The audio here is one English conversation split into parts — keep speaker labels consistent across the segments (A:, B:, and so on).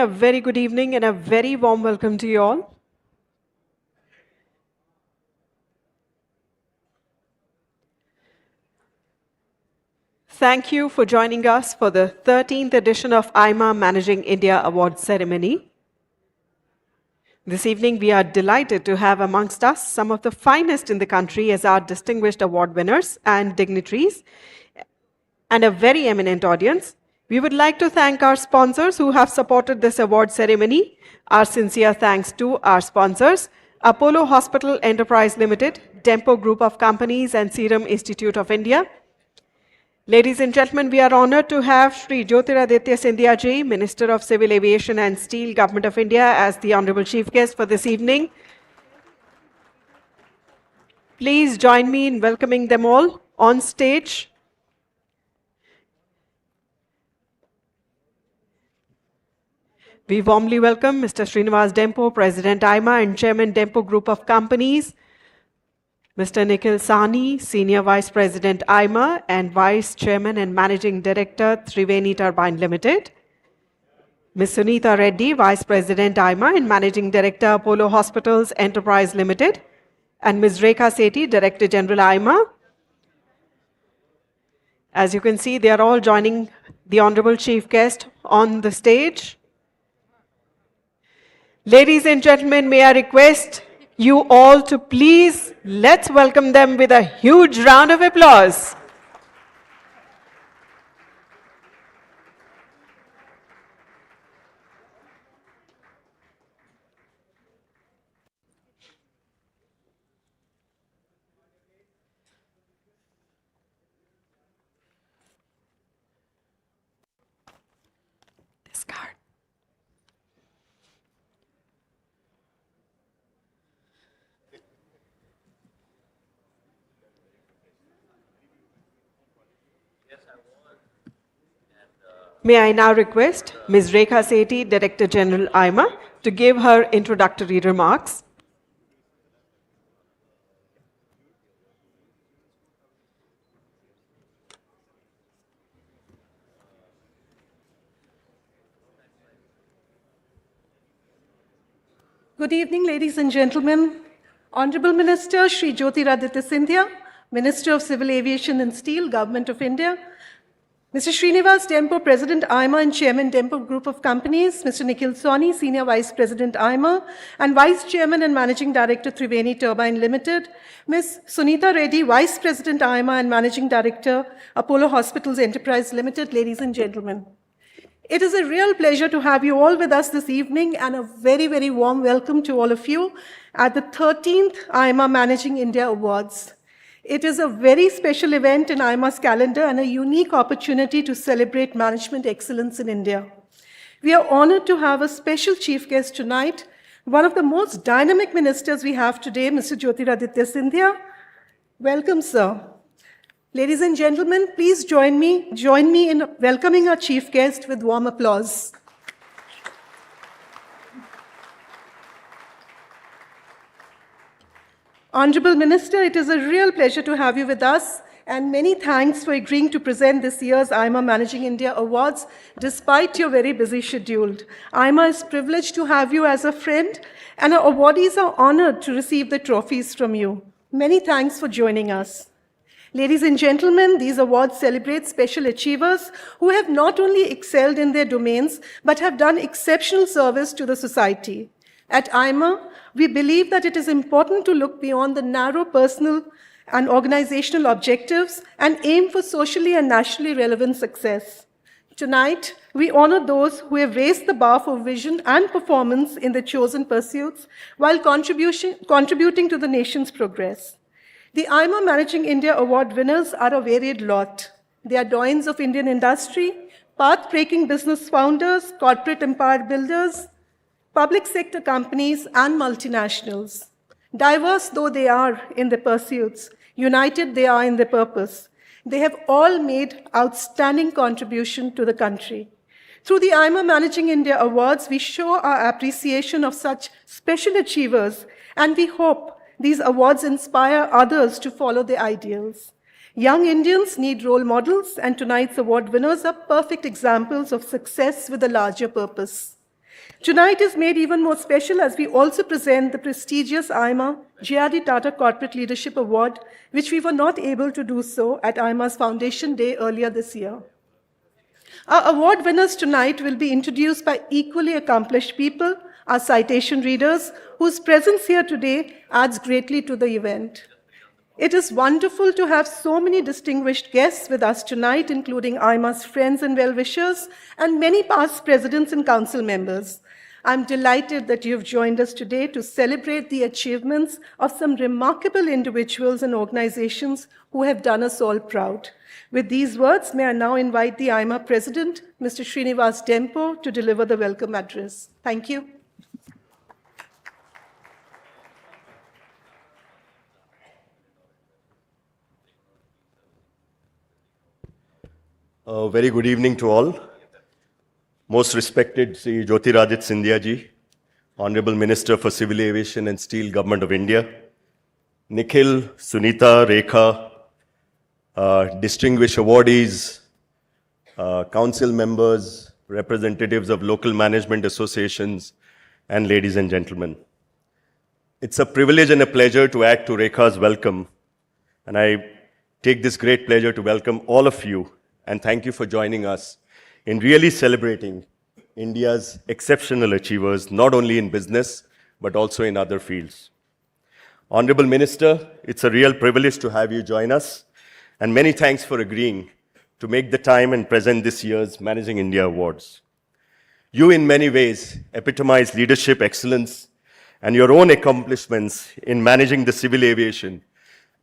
A: A very good evening and a very warm welcome to you all. Thank you for joining us for the 13th edition of AIMA Managing India Award Ceremony. This evening, we are delighted to have amongst us some of the finest in the country as our distinguished award winners and dignitaries, and a very eminent audience. We would like to thank our sponsors who have supported this award ceremony. Our sincere thanks to our sponsors, Apollo Hospital Enterprise Limited, Dempo Group of Companies and Serum Institute of India. Ladies and gentlemen, we are honored to have Shri Jyotiraditya Scindia Ji, Minister of Civil Aviation and Steel, Government of India, as the Honorable Chief Guest for this evening. Please join me in welcoming them all on stage. We warmly welcome Mr. Shrinivas Dempo, President AIMA and Chairman Dempo Group of Companies, Mr. Nikhil Sahni, Senior Vice President AIMA and Vice Chairman and Managing Director Triveni Turbine Limited, Ms. Sunita Reddy, Vice President AIMA and Managing Director Apollo Hospitals Enterprise Limited, and Ms. Rekha Sethi, Director General AIMA. As you can see, they are all joining the Honorable Chief Guest on the stage. Ladies and gentlemen, may I request you all to please let's welcome them with a huge round of applause. This card. May I now request Ms. Rekha Sethi, Director General AIMA, to give her introductory remarks.
B: Good evening, ladies and gentlemen. Honorable Minister Shri Jyotiraditya Scindia, Minister of Civil Aviation and Steel, Government of India, Mr. Shrinivas Dempo, President AIMA and Chairman Dempo Group of Companies, Mr. Nikhil Sahni, Senior Vice President AIMA and Vice Chairman and Managing Director Triveni Turbine Limited, Ms. Sunita Reddy, Vice President AIMA and Managing Director Apollo Hospitals Enterprise Limited, ladies and gentlemen. It is a real pleasure to have you all with us this evening and a very, very warm welcome to all of you at the 13th AIMA Managing India Awards. It is a very special event in AIMA's calendar and a unique opportunity to celebrate management excellence in India. We are honored to have a special chief guest tonight, one of the most dynamic ministers we have today, Mr. Jyotiraditya Scindia. Welcome, sir. Ladies and gentlemen, please join me in welcoming our chief guest with warm applause. Honorable Minister, it is a real pleasure to have you with us, and many thanks for agreeing to present this year's AIMA Managing India Awards despite your very busy schedule. AIMA is privileged to have you as a friend, and our awardees are honored to receive the trophies from you. Many thanks for joining us. Ladies and gentlemen, these awards celebrate special achievers who have not only excelled in their domains, but have done exceptional service to the society. At AIMA, we believe that it is important to look beyond the narrow personal and organizational objectives and aim for socially and nationally relevant success. Tonight, we honor those who have raised the bar for vision and performance in their chosen pursuits while contributing to the nation's progress. The AIMA Managing India Award winners are a varied lot. They are doyens of Indian industry, path-breaking business founders, corporate empire builders, public sector companies, and multinationals. Diverse though they are in their pursuits, united they are in their purpose. They have all made outstanding contribution to the country. Through the AIMA Managing India Awards, we show our appreciation of such special achievers, and we hope these awards inspire others to follow their ideals. Young Indians need role models, and tonight's award winners are perfect examples of success with a larger purpose. Tonight is made even more special as we also present the prestigious AIMA-JRD Tata Corporate Leadership Award, which we were not able to do so at AIMA's Foundation Day earlier this year. Our award winners tonight will be introduced by equally accomplished people, our citation readers, whose presence here today adds greatly to the event. It is wonderful to have so many distinguished guests with us tonight, including AIMA's friends and well-wishers, and many past presidents and council members. I'm delighted that you have joined us today to celebrate the achievements of some remarkable individuals and organizations who have done us all proud. With these words, may I now invite the AIMA President, Mr. Shrinivas Dempo, to deliver the welcome address. Thank you.
C: Very good evening to all. Most respected Sri Jyotiraditya ji, Hon'ble Minister for Civil Aviation and Steel, Government of India, Nikhil, Sunita, Rekha, distinguished awardees, council members, representatives of local management associations, and ladies and gentlemen. It's a privilege and a pleasure to add to Rekha's welcome, and I take this great pleasure to welcome all of you and thank you for joining us in really celebrating India's exceptional achievers, not only in business, but also in other fields. Honorable Minister, it's a real privilege to have you join us, and many thanks for agreeing to make the time and present this year's Managing India Awards. You, in many ways, epitomize leadership excellence, and your own accomplishments in managing the civil aviation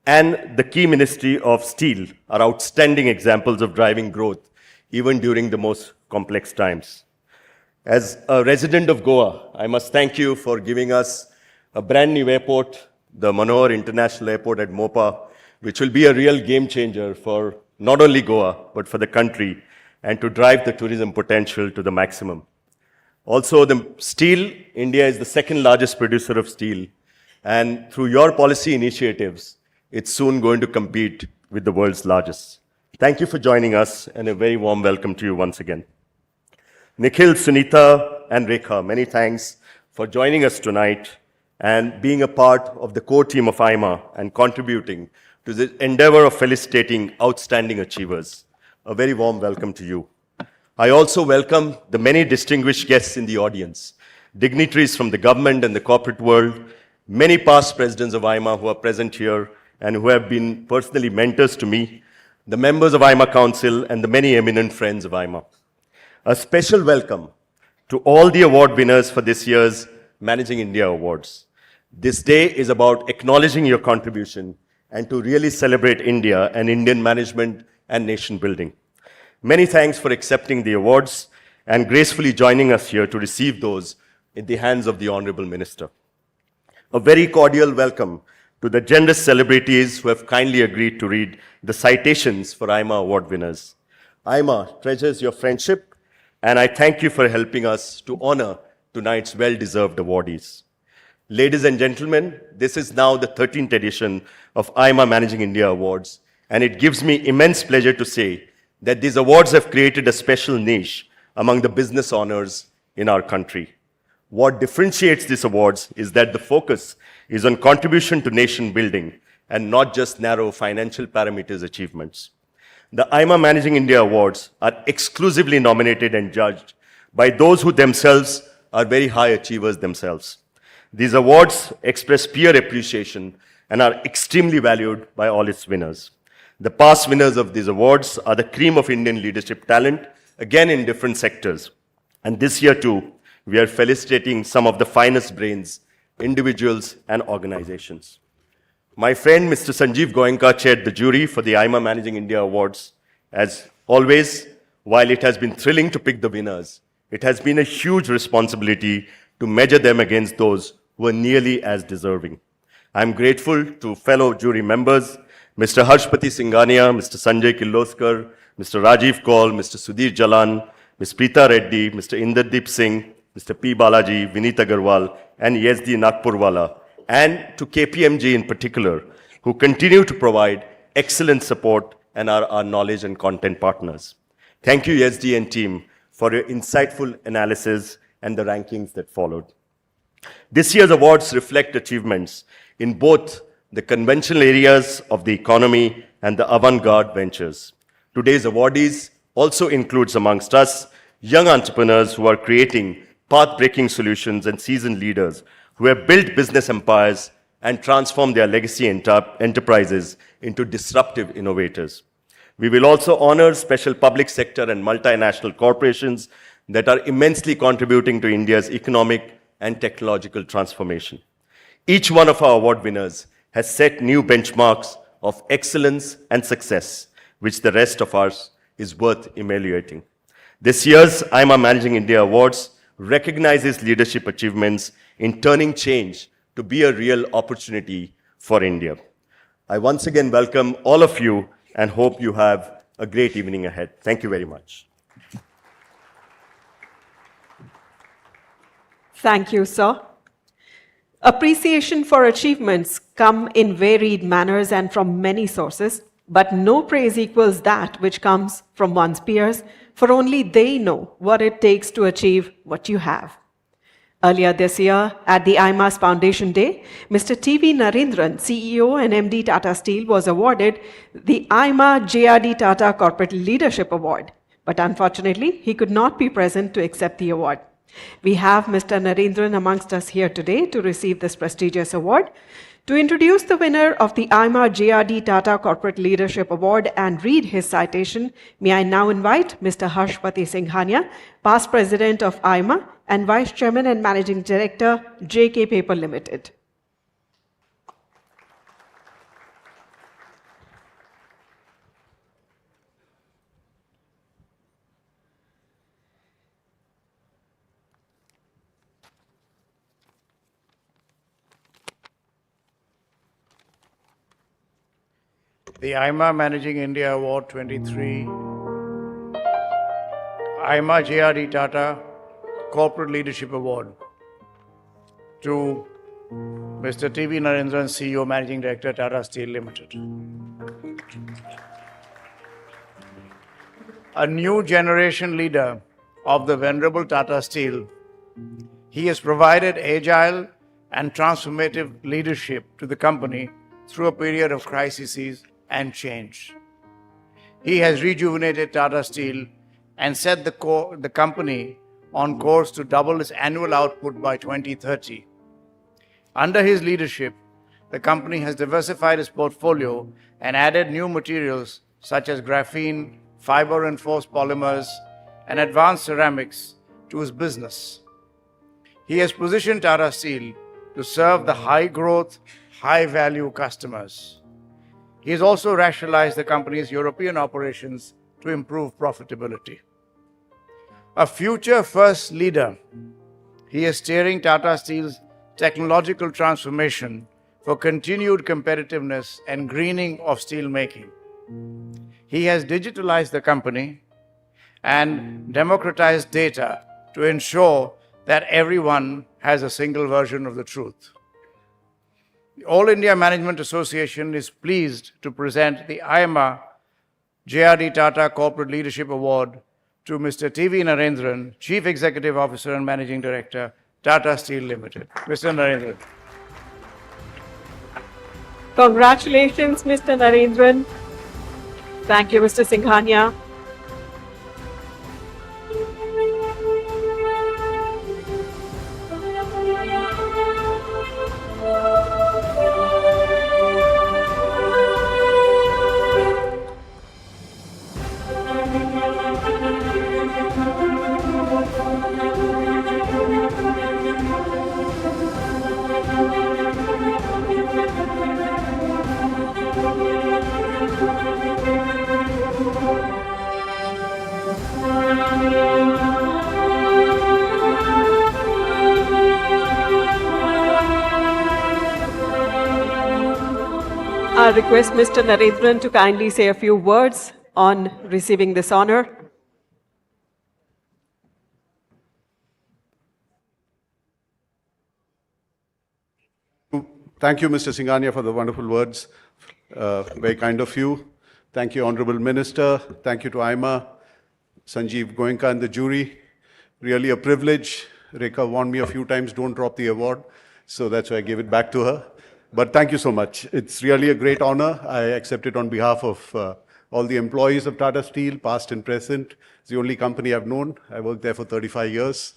C: and the key Ministry of Steel are outstanding examples of driving growth, even during the most complex times. As a resident of Goa, I must thank you for giving us a brand new airport, the Manohar International Airport at Mopa, which will be a real game changer for not only Goa, but for the country, and to drive the tourism potential to the maximum. Also, the steel, India is the second largest producer of steel, and through your policy initiatives, it's soon going to compete with the world's largest. Thank you for joining us, and a very warm welcome to you once again. Nikhil, Sunita, and Rekha, many thanks for joining us tonight and being a part of the core team of AIMA and contributing to the endeavor of felicitating outstanding achievers. A very warm welcome to you. I also welcome the many distinguished guests in the audience, dignitaries from the government and the corporate world, many past presidents of AIMA who are present here and who have been personally mentors to me, the members of AIMA Council, and the many eminent friends of AIMA. A special welcome to all the award winners for this year's Managing India Awards. This day is about acknowledging your contribution and to really celebrate India and Indian management and nation building. Many thanks for accepting the awards and gracefully joining us here to receive those in the hands of the Honorable Minister. A very cordial welcome to the generous celebrities who have kindly agreed to read the citations for AIMA award winners. AIMA treasures your friendship, and I thank you for helping us to honor tonight's well-deserved awardees. Ladies and gentlemen, this is now the 13th edition of AIMA Managing India Awards, and it gives me immense pleasure to say that these awards have created a special niche among the business honors in our country. What differentiates these awards is that the focus is on contribution to nation building and not just narrow financial parameters achievements. The AIMA Managing India Awards are exclusively nominated and judged by those who themselves are very high achievers themselves. These awards express peer appreciation and are extremely valued by all its winners. The past winners of these awards are the cream of Indian leadership talent, again in different sectors. And this year too, we are felicitating some of the finest brains, individuals and organizations. My friend Mr. Sanjeev Goenka chaired the jury for the AIMA Managing India Awards. As always, while it has been thrilling to pick the winners, it has been a huge responsibility to measure them against those who are nearly as deserving. I am grateful to fellow jury members, Mr. Harshpati Singhania, Mr. Sanjay Kirloskar, Mr. Rajiv Kaul, Mr. Sudhir Jalan, Ms. Preeta Reddy, Mr. Inderdeep Singh, Mr. P. Balaji, Vineet Agarwal, and Yezdi Nagpurwala, and to KPMG in particular, who continue to provide excellent support and are our knowledge and content partners. Thank you, Yezdi and team, for your insightful analysis and the rankings that followed. This year's awards reflect achievements in both the conventional areas of the economy and the avant-garde ventures. Today's awardees also includes amongst us young entrepreneurs who are creating path-breaking solutions and seasoned leaders who have built business empires and transformed their legacy enterprises into disruptive innovators. We will also honor special public sector and multinational corporations that are immensely contributing to India's economic and technological transformation. Each one of our award winners has set new benchmarks of excellence and success, which the rest of us is worth evaluating. This year's AIMA Managing India Awards recognizes leadership achievements in turning change to be a real opportunity for India. I once again welcome all of you and hope you have a great evening ahead. Thank you very much.
A: Thank you, sir. Appreciation for achievements come in varied manners and from many sources, but no praise equals that which comes from one's peers, for only they know what it takes to achieve what you have. Earlier this year, at the AIMA's Foundation Day, Mr. T.V. Narendran, CEO and MD Tata Steel, was awarded the AIMA-JRD Tata Corporate Leadership Award, but unfortunately, he could not be present to accept the award. We have Mr. Narendran amongst us here today to receive this prestigious award. To introduce the winner of the AIMA-JRD Tata Corporate Leadership Award and read his citation, may I now invite Mr. Harshpati Singhania, past President of AIMA and Vice Chairman and Managing Director, JK Paper Limited.
D: The AIMA Managing India Award 23, AIMA-JRD Tata Corporate Leadership Award to Mr. T.V. Narendran, CEO, Managing Director, Tata Steel Limited. A new generation leader of the venerable Tata Steel, he has provided agile and transformative leadership to the company through a period of crises and change. He has rejuvenated Tata Steel and set the company on course to double its annual output by 2030. Under his leadership, the company has diversified its portfolio and added new materials such as graphene, fiber-reinforced polymers, and advanced ceramics to his business. He has positioned Tata Steel to serve the high-growth, high-value customers. He has also rationalized the company's European operations to improve profitability. A future-first leader, he is steering Tata Steel's technological transformation for continued competitiveness and greening of steel making. He has digitalized the company and democratized data to ensure that everyone has a single version of the truth. The All India Management Association is pleased to present the AIMA-JRD Tata Corporate Leadership Award to Mr. T.V. Narendran, Chief Executive Officer and Managing Director, Tata Steel Limited. Mr. Narendran.
A: Congratulations, Mr. Narendran. Thank you, Mr. Singhania. I request Mr. Narendran to kindly say a few words on receiving this honor.
E: Thank you, Mr. Singhania, for the wonderful words. Very kind of you. Thank you, Honorable Minister. Thank you to AIMA, Sanjeev, Goenka, and the jury. Really a privilege Rekha warned me a few times, don't drop the award. So that's why I gave it back to her. But thank you so much. It's really a great honor. I accept it on behalf of all the employees of Tata Steel, past and present. It's the only company I've known. I worked there for 35 years.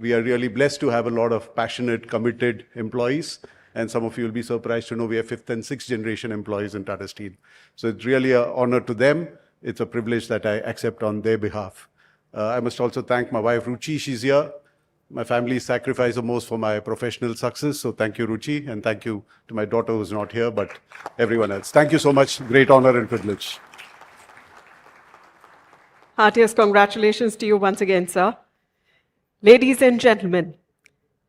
E: We are really blessed to have a lot of passionate, committed employees. And some of you will be surprised to know we have 5th and 6th generation employees in Tata Steel. So it's really an honor to them. It's a privilege that I accept on their behalf. I must also thank my wife, Ruchi. She's here. My family sacrificed the most for my professional success. So thank you, Ruchi. And thank you to my daughter who's not here, but everyone else. Thank you so much. Great honor and privilege.
A: Heartiest congratulations to you once again, sir. Ladies and gentlemen,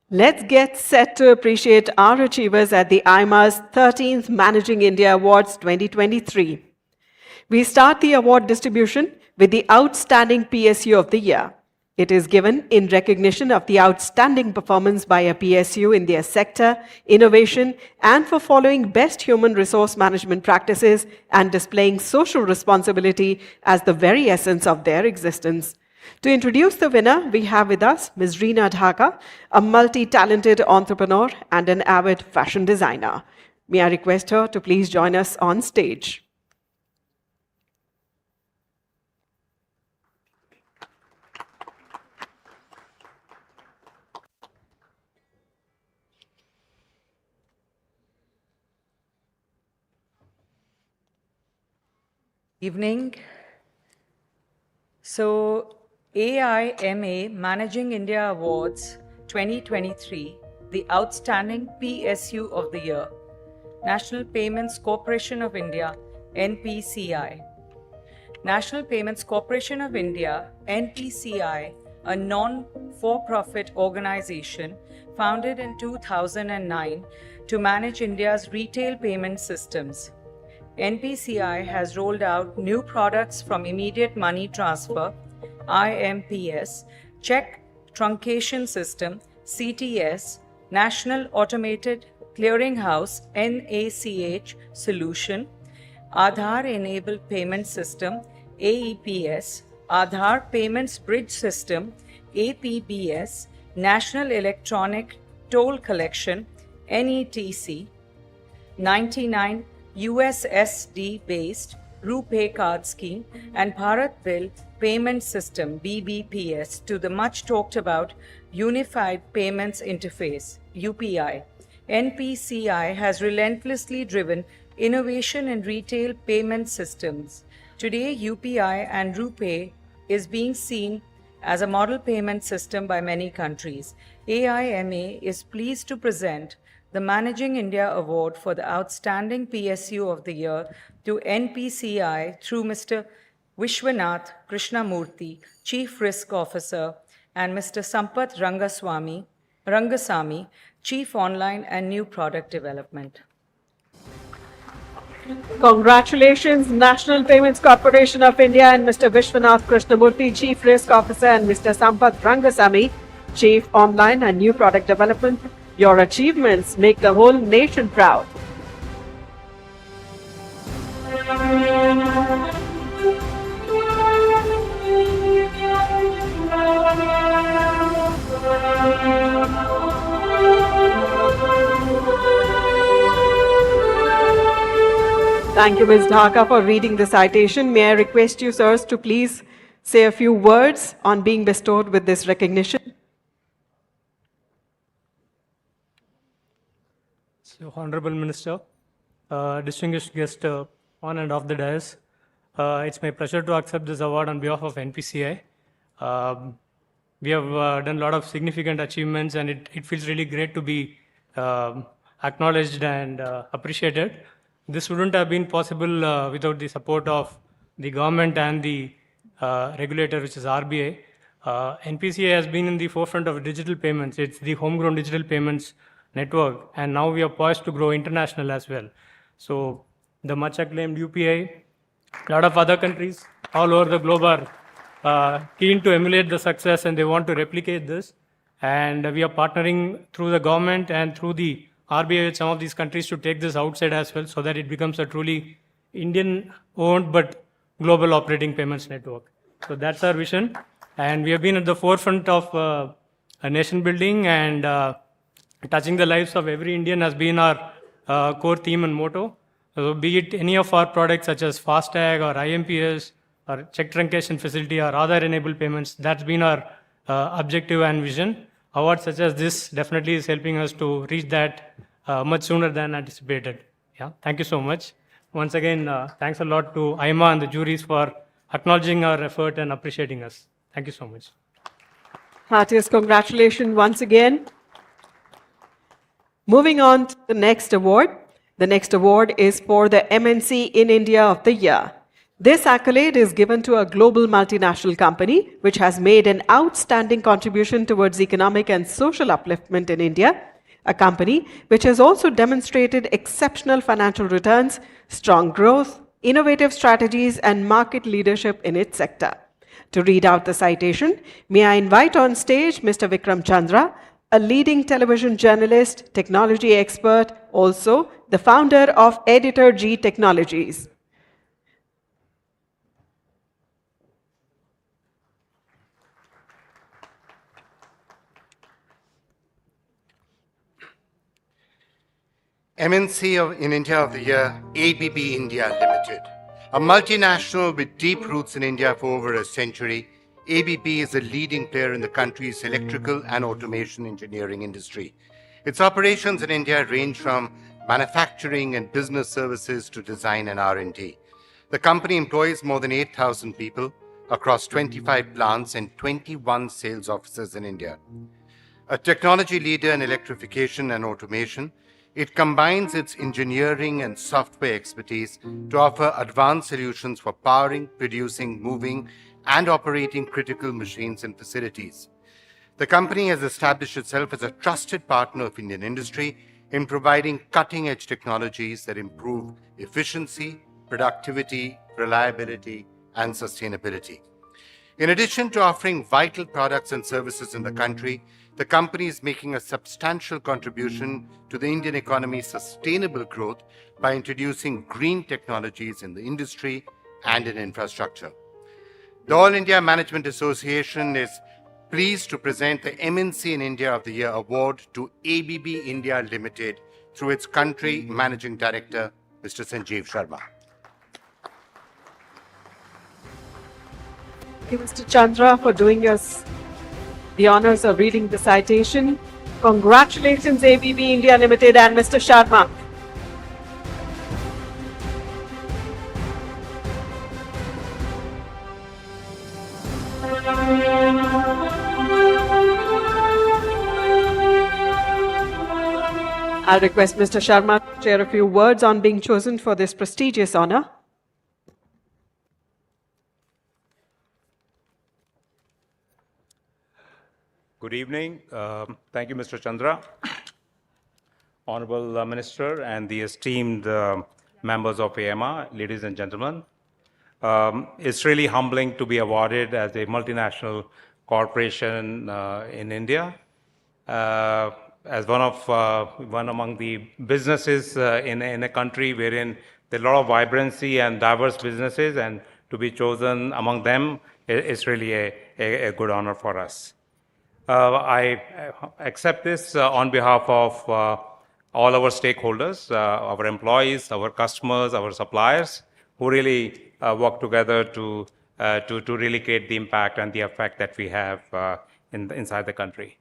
A: let's get set to appreciate our achievers at the AIMA's 13th Managing India Awards 2023. We start the award distribution with the Outstanding PSU of the Year. It is given in recognition of the outstanding performance by a PSU in their sector, innovation, and for following best human resource management practices and displaying social responsibility as the very essence of their existence. To introduce the winner, we have with us Ms. Reena Dhaka, a multi-talented entrepreneur and an avid fashion designer. May I request her to please join us on stage.
F: Evening. So, AIMA Managing India Awards 2023, the Outstanding PSU of the Year, National Payments Corporation of India, NPCI. National Payments Corporation of India, NPCI, a non-for-profit organization founded in 2009 to manage India's retail payment systems. NPCI has rolled out new products from immediate money transfer, IMPS, check truncation system, CTS, National Automated Clearinghouse, NACH solution, Ather enabled payment system, AEPS, Aadhaar Payments Bridge System, APBS, National Electronic Toll Collection, NETC, 99 USSD-based RuPay card scheme, and Bharat Bill Payment System BBPS to the much talked about Unified Payments Interface UPI. NPCI has relentlessly driven innovation in retail payment systems. Today, UPI and RuPay is being seen as a model payment system by many countries. AIMA is pleased to present the Managing India Award for the Outstanding PSU of the Year to NPCI through Mr. Vishwanath Krishnamurthy, Chief Risk Officer, and Mr. Sampath Rangasamy, Chief Online and New Product Development.
A: Congratulations, National Payments Corporation of India and Mr. Vishwanath Krishnamurthy, Chief Risk Officer, and Mr. Sampath Rangasamy, Chief Online and New Product Development. Your achievements make the whole nation proud. Thank you, Ms. Dhaka, for reading the citation. May I request you, sirs, to please say a few words on being bestowed with this recognition?
G: So, Hon'ble Minister, distinguished guest on and off the dais, it's my pleasure to accept this award on behalf of NPCI. We have done a lot of significant achievements, and it feels really great to be acknowledged and appreciated. This wouldn't have been possible without the support of the government and the regulator, which is RBI. NPCI has been in the forefront of digital payments. It's the homegrown digital payments network, and now we are poised to grow international as well. So the much acclaimed UPI, a lot of other countries all over the globe are keen to emulate the success, and they want to replicate this. And we are partnering through the government and through the RBI with some of these countries to take this outside as well, so that it becomes a truly Indian-owned but global operating payments network. So that's our vision. And we have been at the forefront of nation building and touching the lives of every Indian has been our core theme and motto. So be it any of our products such as FASTag or IMPS or check truncation facility or other enabled payments, that's been our objective and vision. Awards such as this definitely is helping us to reach that much sooner than anticipated. Yeah, thank you so much. Once again, thanks a lot to AIMA and the juries for acknowledging our effort and appreciating us. Thank you so much.
A: Heartiest congratulations once again. Moving on to the next award. The next award is for the MNC in India of the Year. This accolade is given to a global multinational company which has made an outstanding contribution towards economic and social upliftment in India, a company which has also demonstrated exceptional financial returns, strong growth, innovative strategies, and market leadership in its sector. To read out the citation, may I invite on stage Mr. Vikram Chandra, a leading television journalist, technology expert, also the founder of Editor G Technologies.
H: MNC in India of the Year, ABB India Limited. A multinational with deep roots in India for over a century, ABB is a leading player in the country's electrical and automation engineering industry. Its operations in India range from manufacturing and business services to design and R&D. The company employs more than 8,000 people across 25 plants and 21 sales offices in India. A technology leader in electrification and automation, it combines its engineering and software expertise to offer advanced solutions for powering, producing, moving, and operating critical machines and facilities. The company has established itself as a trusted partner of Indian industry in providing cutting-edge technologies that improve efficiency, productivity, reliability, and sustainability. In addition to offering vital products and services in the country, the company is making a substantial contribution to the Indian economy's sustainable growth by introducing green technologies in the industry and in infrastructure. The All India Management Association is pleased to present the MNC in India of the Year award to ABB India Limited through its country managing director, Mr. Sanjeev Sharma.
A: Thank you, Mr. Chandra, for doing us the honors of reading the citation. Congratulations, ABB India Limited and Mr. Sharma. I'll request Mr. Sharma to share a few words on being chosen for this prestigious honor.
I: Good evening. Thank you, Mr. Chandra, Honorable Minister, and the esteemed members of AIMA, ladies and gentlemen. It's really humbling to be awarded as a multinational corporation in India, as one among the businesses in a country wherein there are a lot of vibrancy and diverse businesses, and to be chosen among them is really a good honor for us. I accept this on behalf of all our stakeholders, our employees, our customers, our suppliers, who really work together to really create the impact and the effect that we have inside the country.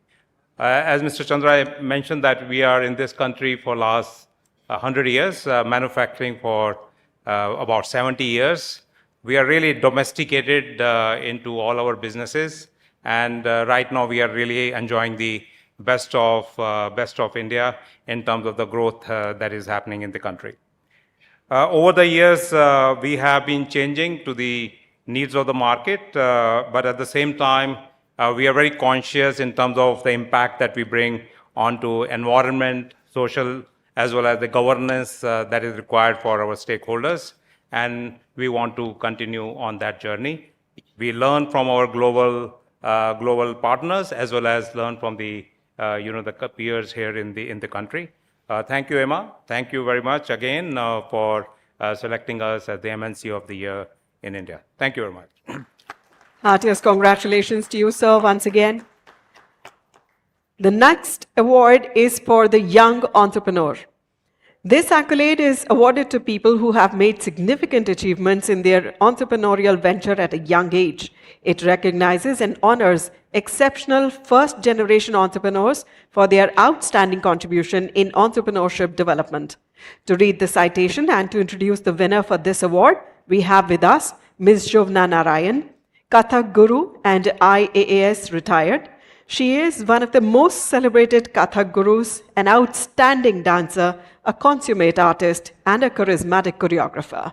I: As Mr. Chandra mentioned, that we are in this country for last 100 years, manufacturing for about 70 years. We are really domesticated into all our businesses. And right now, we are really enjoying the best of India in terms of the growth that is happening in the country. Over the years, we have been changing to the needs of the market, but at the same time, we are very conscious in terms of the impact that we bring onto environment, social, as well as the governance that is required for our stakeholders. And we want to continue on that journey. We learn from our global partners, as well as learn from the the peers here in the country. Thank you, Emma. Thank you very much again for selecting us as the MNC of the Year in India. Thank you very much.
A: Heartiest congratulations to you, sir, once again. The next award is for the young entrepreneur. This accolade is awarded to people who have made significant achievements in their entrepreneurial venture at a young age. It recognizes and honors exceptional first-generation entrepreneurs for their outstanding contribution in entrepreneurship development. To read the citation and to introduce the winner for this award, we have with us Ms. Jovna Narayan, Kathak Guru and IAAS retired. She is one of the most celebrated Kathak Gurus, an outstanding dancer, a consummate artist, and a charismatic choreographer.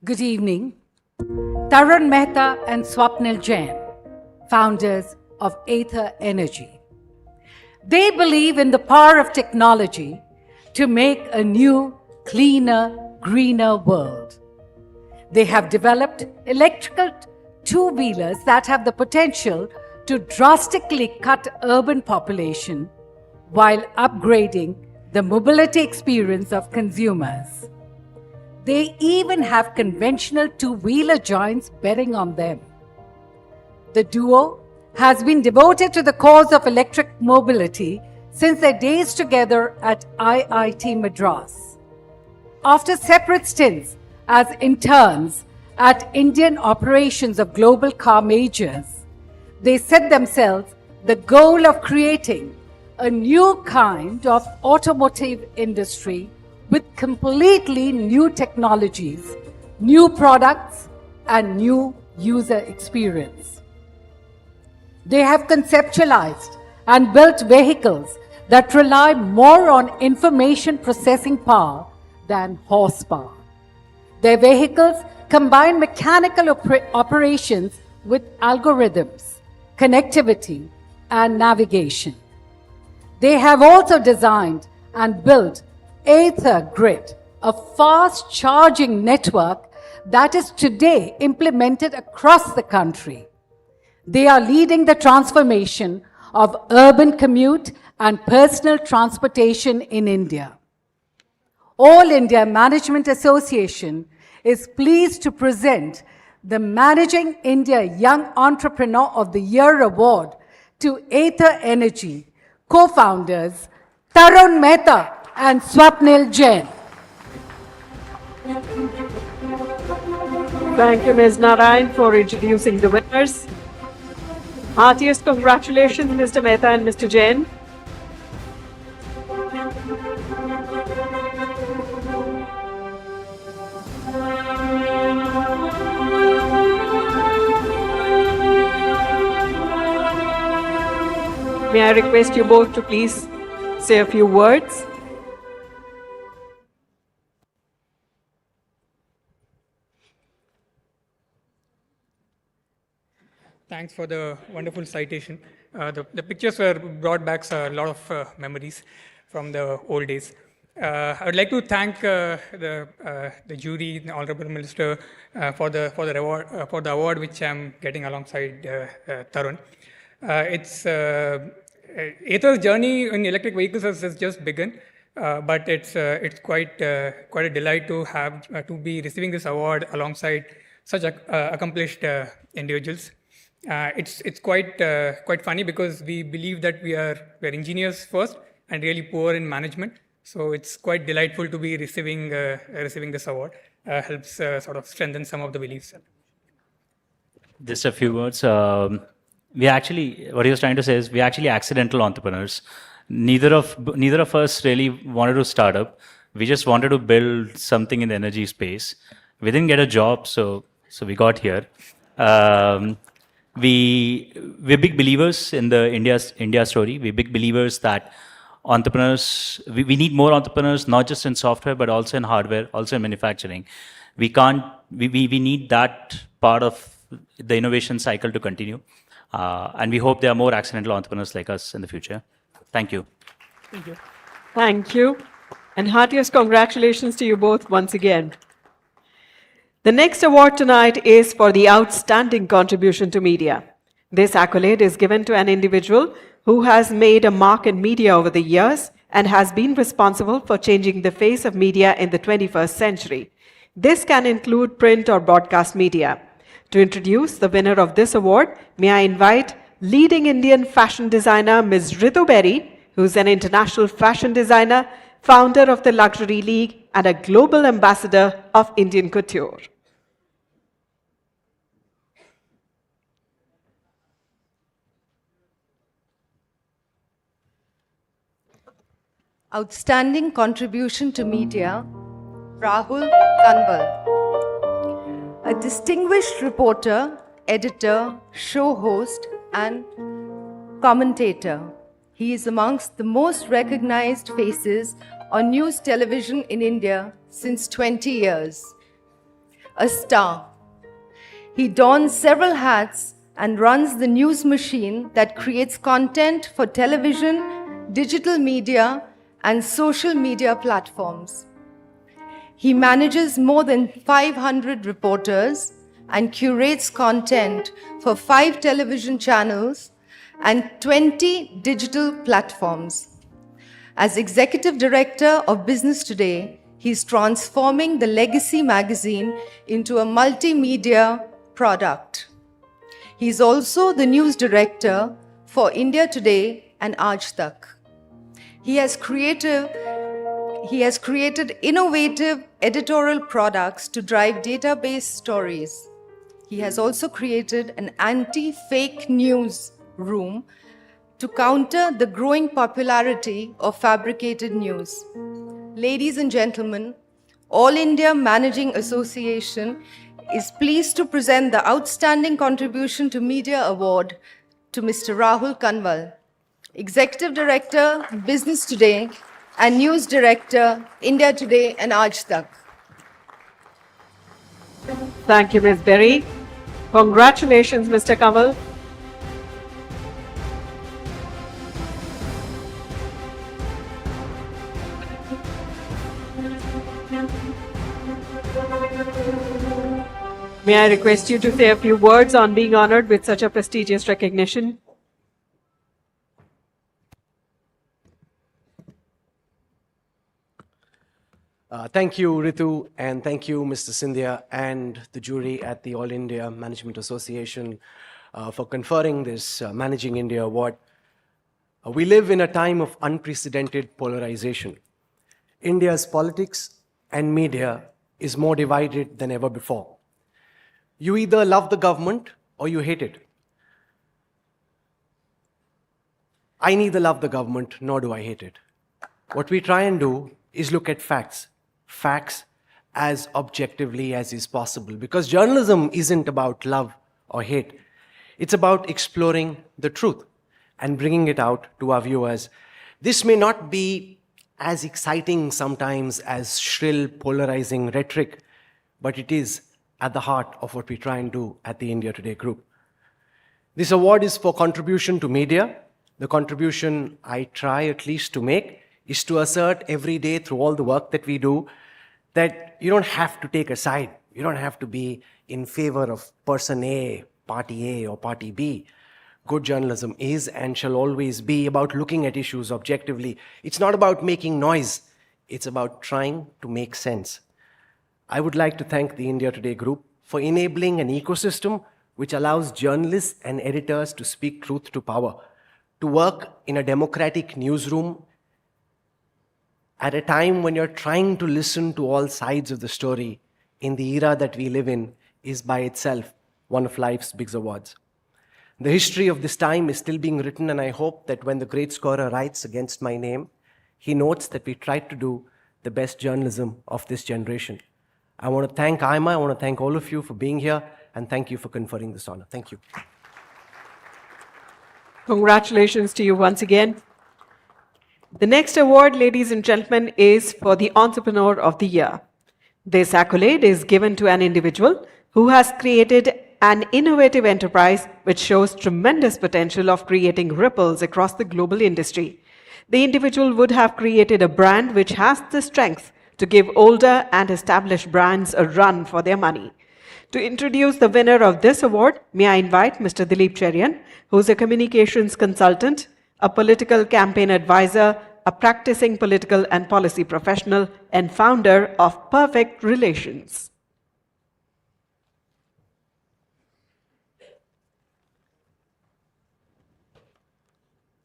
J: Good evening. Tarun, Mehta and Swapnil Jain, founders of Ather Energy. They believe in the power of technology to make a new, cleaner, greener world. They have developed electrical two-wheelers that have the potential to drastically cut urban population while upgrading the mobility experience of consumers. They even have conventional two-wheeler giants betting on them. The duo has been devoted to the cause of electric mobility since their days together at IIT Madras. After separate stints as interns at Indian operations of global car majors, they set themselves the goal of creating a new kind of automotive industry with completely new technologies, new products, and new user experience. They have conceptualized and built vehicles that rely more on information processing power than horsepower. Their vehicles combine mechanical operations with algorithms, connectivity, and navigation. They have also designed and built Ather Grid, a fast charging network that is today implemented across the country. They are leading the transformation of urban commute and personal transportation in India. All India Management Association is pleased to present the Managing India Young Entrepreneur of the Year Award to Ather Energy co-founders Tarun Mehta and Swapnil Jain.
A: Thank you, Ms. Narayan, for introducing the winners. Heartiest congratulations, Mr. Mehta and Mr. Jain. May I request you both to please say a few words?
G: Thanks for the wonderful citation. The pictures were brought back a lot of memories from the old days. I would like to thank the jury, the Honorable Minister, for the award which I'm getting alongside Tarun. Ather's journey in electric vehicles has just begun, but it's quite a delight to be receiving this award alongside such accomplished individuals. It's quite funny because we believe that we're engineers first and really poor in management. So it's quite delightful to be receiving this award. Helps sort of strengthen some of the beliefs.
K: Just a few words. What he was trying to say is, we're actually accidental entrepreneurs. Neither of us really wanted to start up. We just wanted to build something in the energy space. We didn't get a job, so we got here. We're big believers in the India story. We're big believers that entrepreneurs, we need more entrepreneurs, not just in software, but also in hardware, also in manufacturing. We need that part of the innovation cycle to continue. And we hope there are more accidental entrepreneurs like us in the future. Thank you.
A: Thank you. Thank you. And heartiest congratulations to you both once again. The next award tonight is for the outstanding contribution to media. This accolade is given to an individual who has made a mark in media over the years and has been responsible for changing the face of media in the 21st century. This can include print or broadcast media. To introduce the winner of this award, may I invite leading Indian fashion designer Ms. Ritu Berry, who's an international fashion designer, founder of the Luxury League, and a global ambassador of Indian couture.
L: Outstanding contribution to media, Rahul Kanwal. A distinguished reporter, editor, show host, and commentator. He is amongst the most recognized faces on news television in India since 20 years. A star. He dons several hats and runs the news machine that creates content for television, digital media, and social media platforms. He manages more than 500 reporters and curates content for 5 television channels and 20 digital platforms. As Executive Director of Business Today, he's transforming the legacy magazine into a multimedia product. He's also the news director for India Today and Aaj Tak. He has created innovative editorial products to drive database stories. He has also created an anti-fake news room to counter the growing popularity of fabricated news. Ladies and gentlemen, All India Managing Association is pleased to present the Outstanding Contribution to Media Award to Mr. Rahul Kanwal, Executive Director, Business Today, and News Director, India Today and Aaj Tak.
A: Thank you, Ms. Berry. Congratulations, Mr. Kanwal. May I request you to say a few words on being honored with such a prestigious recognition?
M: Thank you, Ritu, and thank you, Mr. Scindia, and the jury at the All India Management Association for conferring this Managing India Award. We live in a time of unprecedented polarization. India's politics and media is more divided than ever before. You either love the government or you hate it. I neither love the government nor do I hate it. What we try and do is look at facts as objectively as is possible, because journalism isn't about love or hate. It's about exploring the truth and bringing it out to our viewers. This may not be as exciting sometimes as shrill, polarizing rhetoric, but it is at the heart of what we try and do at the India Today Group. This award is for contribution to media. The contribution I try at least to make is to assert every day through all the work that we do that you don't have to take a side. You don't have to be in favor of person A, party A or party B. Good journalism is and shall always be about looking at issues objectively. It's not about making noise. It's about trying to make sense. I would like to thank the India Today Group for enabling an ecosystem which allows journalists and editors to speak truth to power, to work in a democratic newsroom at a time when you're trying to listen to all sides of the story in the era that we live in is by itself one of life's big awards. The history of this time is still being written, and I hope that when the great scorer writes against my name, he notes that we tried to do the best journalism of this generation. I want to thank AIMA, I want to thank all of you for being here, and thank you for conferring this honor. Thank you.
A: Congratulations to you once again. The next award, ladies and gentlemen, is for the Entrepreneur of the Year. This accolade is given to an individual who has created an innovative enterprise which shows tremendous potential of creating ripples across the global industry. The individual would have created a brand which has the strength to give older and established brands a run for their money. To introduce the winner of this award, may I invite Mr. Dilip Cherian, who is a communications consultant, a political campaign advisor, a practicing political and policy professional and founder of Perfect Relations.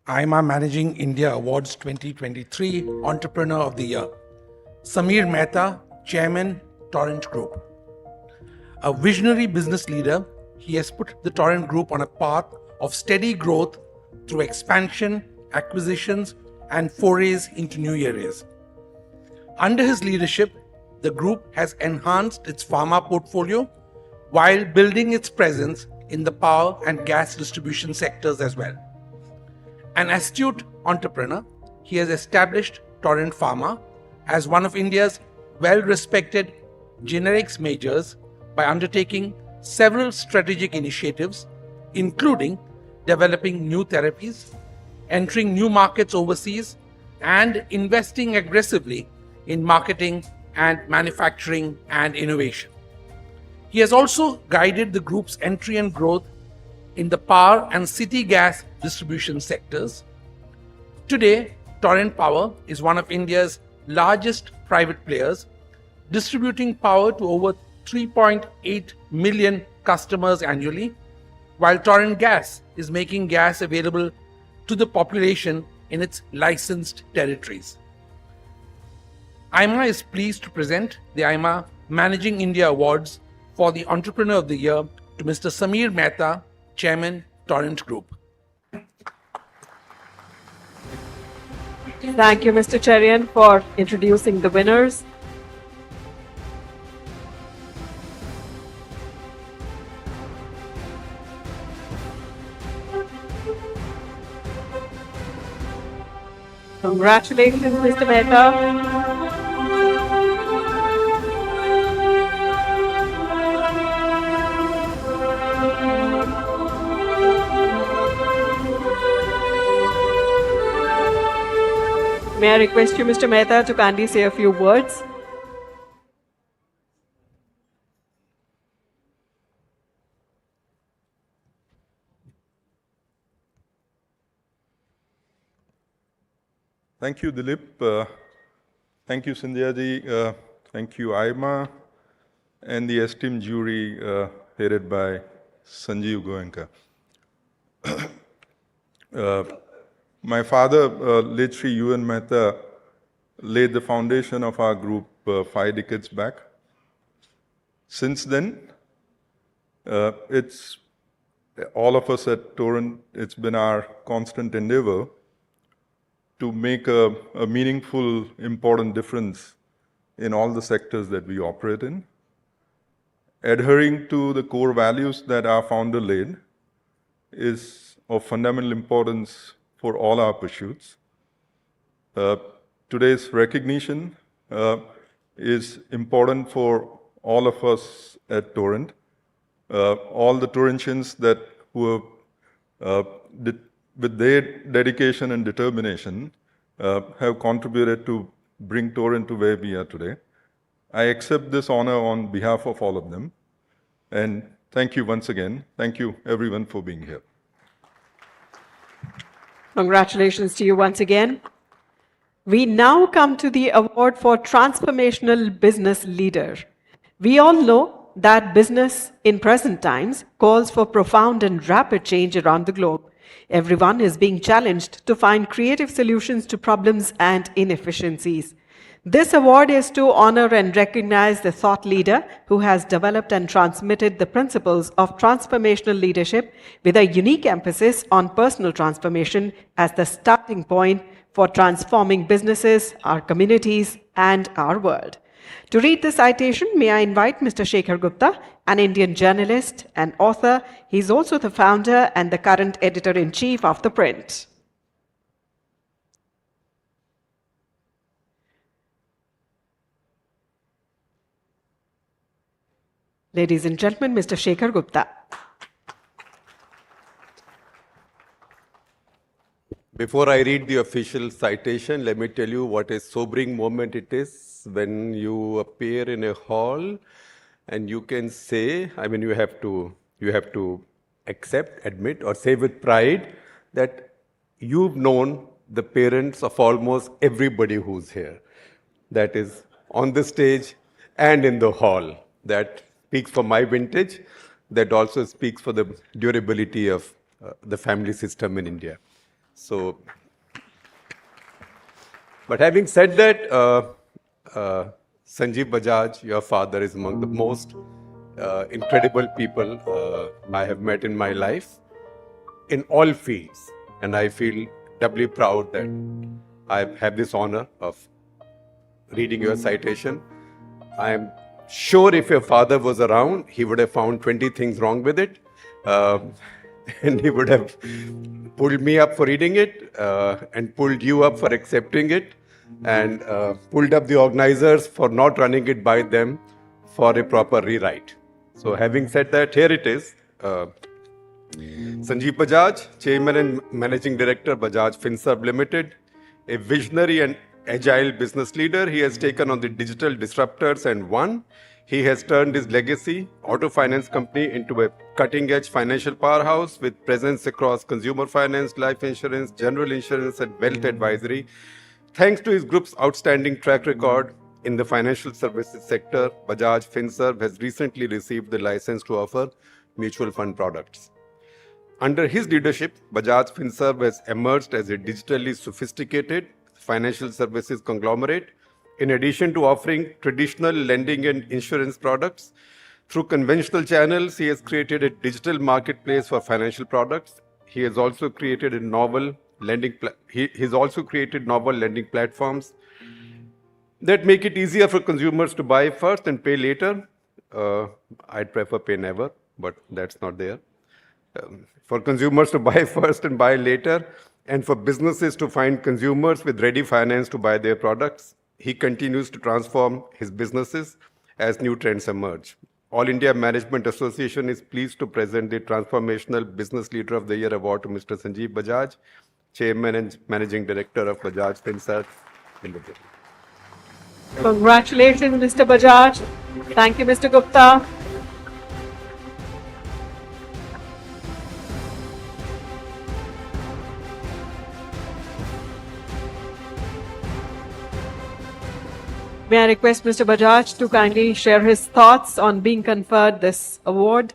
N: AIMA Managing India Awards 2023 Entrepreneur of the Year. Samir Mehta, Chairman, Torrent Group. A visionary business leader, he has put the Torrent Group on a path of steady growth through expansion, acquisitions, and forays into new areas. Under his leadership, the group has enhanced its pharma portfolio while building its presence in the power and gas distribution sectors as well. An astute entrepreneur, he has established Torrent Pharma as one of India's well-respected generics majors by undertaking several strategic initiatives, including developing new therapies, entering new markets overseas, and investing aggressively in marketing and manufacturing and innovation. He has also guided the group's entry and growth in the power and city gas distribution sectors. Today, Torrent Power is one of India's largest private players, distributing power to over 3.8 million customers annually, while Torrent Gas is making gas available to the population in its licensed territories. AIMA is pleased to present the AIMA Managing India Awards for the Entrepreneur of the Year to Mr. Samir Mehta, Chairman, Torrent Group.
A: Thank you, Mr. Cherian, for introducing the winners. Congratulations, Mr. Mehta. May I request you, Mr. Mehta, to kindly say a few words?
O: Thank you, Dilip. Thank you, Scindia ji. Thank you, AIMA, and the esteemed jury headed by Sanjeev Goenka. My father, late Shri U.N. Mehta, laid the foundation of our group 5 decades back. Since then, it's all of us at Torrent, it's been our constant endeavor to make a meaningful, important difference in all the sectors that we operate in. Adhering to the core values that our founder laid is of fundamental importance for all our pursuits. Today's recognition is important for all of us at Torrent. All the Torrentians who have, with their dedication and determination, have contributed to bring Torrent to where we are today. I accept this honor on behalf of all of them. And thank you once again. Thank you, everyone, for being here.
A: Congratulations to you once again. We now come to the award for Transformational Business Leader. We all know that business in present times calls for profound and rapid change around the globe. Everyone is being challenged to find creative solutions to problems and inefficiencies. This award is to honor and recognize the thought leader who has developed and transmitted the principles of transformational leadership with a unique emphasis on personal transformation as the starting point for transforming businesses, our communities, and our world. To read the citation, may I invite Mr. Shekhar Gupta, an Indian journalist and author. He's also the founder and the current editor-in-chief of The Print. Ladies and gentlemen, Mr. Shekhar Gupta.
P: Before I read the official citation, let me tell you what a sobering moment it is when you appear in a hall and you can say, I mean, you have to accept, admit, or say with pride that you've known the parents of almost everybody who's here. That is on the stage and in the hall. That speaks for my vintage. That also speaks for the durability of the family system in India. So, but having said that, Sanjeev Bajaj, your father, is among the most incredible people I have met in my life in all fields. And I feel doubly proud that I have this honor of reading your citation. I am sure if your father was around, he would have found 20 things wrong with it. And he would have pulled me up for reading it and pulled you up for accepting it and pulled up the organizers for not running it by them for a proper rewrite. So having said that, here it is. Sanjeev Bajaj, Chairman and Managing Director, Bajaj Finserv Limited, a visionary and agile business leader. He has taken on the digital disruptors and won. He has turned his legacy auto finance company into a cutting-edge financial powerhouse with presence across consumer finance, life insurance, general insurance, and wealth advisory. Thanks to his group's outstanding track record in the financial services sector, Bajaj Finserv has recently received the license to offer mutual fund products. Under his leadership, Bajaj Finserv has emerged as a digitally sophisticated financial services conglomerate. In addition to offering traditional lending and insurance products, through conventional channels, he has created a digital marketplace for financial products. He has also created a novel lending platforms that make it easier for consumers to buy first and pay later. I'd prefer pay never, but that's not there. For consumers to buy first and buy later, and for businesses to find consumers with ready finance to buy their products. He continues to transform his businesses as new trends emerge. All India Management Association is pleased to present the Transformational Business Leader of the Year Award to Mr. Sanjeev Bajaj, Chairman and Managing Director of Bajaj Finserv Limited.
A: Congratulations, Mr. Bajaj. Thank you, Mr. Gupta. May I request Mr. Bajaj to kindly share his thoughts on being conferred this award?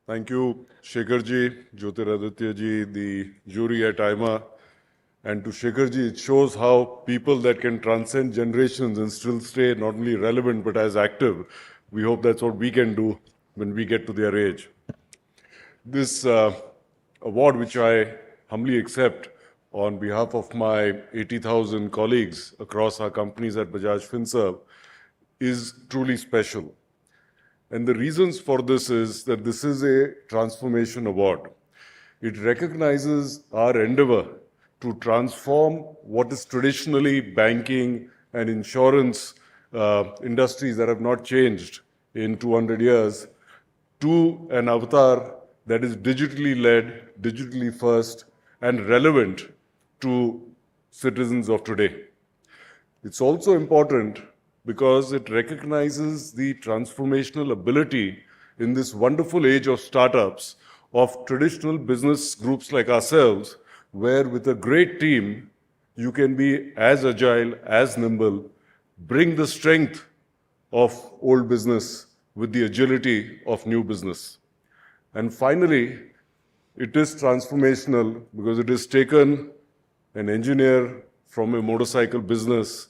Q: Thank you, Shekharji, Jyotiraditya ji, the jury at AIMA. And to Shekharji, it shows how people that can transcend generations and still stay not only relevant but as active. We hope that's what we can do when we get to their age. This award, which I humbly accept on behalf of my 80,000 colleagues across our companies at Bajaj Finserv, is truly special. And the reasons for this is that this is a transformation award. It recognizes our endeavor to transform what is traditionally banking and insurance industries that have not changed in 200 years to an avatar that is digitally led, digitally first, and relevant to citizens of today. It's also important because it recognizes the transformational ability in this wonderful age of startups of traditional business groups like ourselves, where with a great team, you can be as agile, as nimble, bring the strength of old business with the agility of new business. And finally, it is transformational because it has taken an engineer from a motorcycle business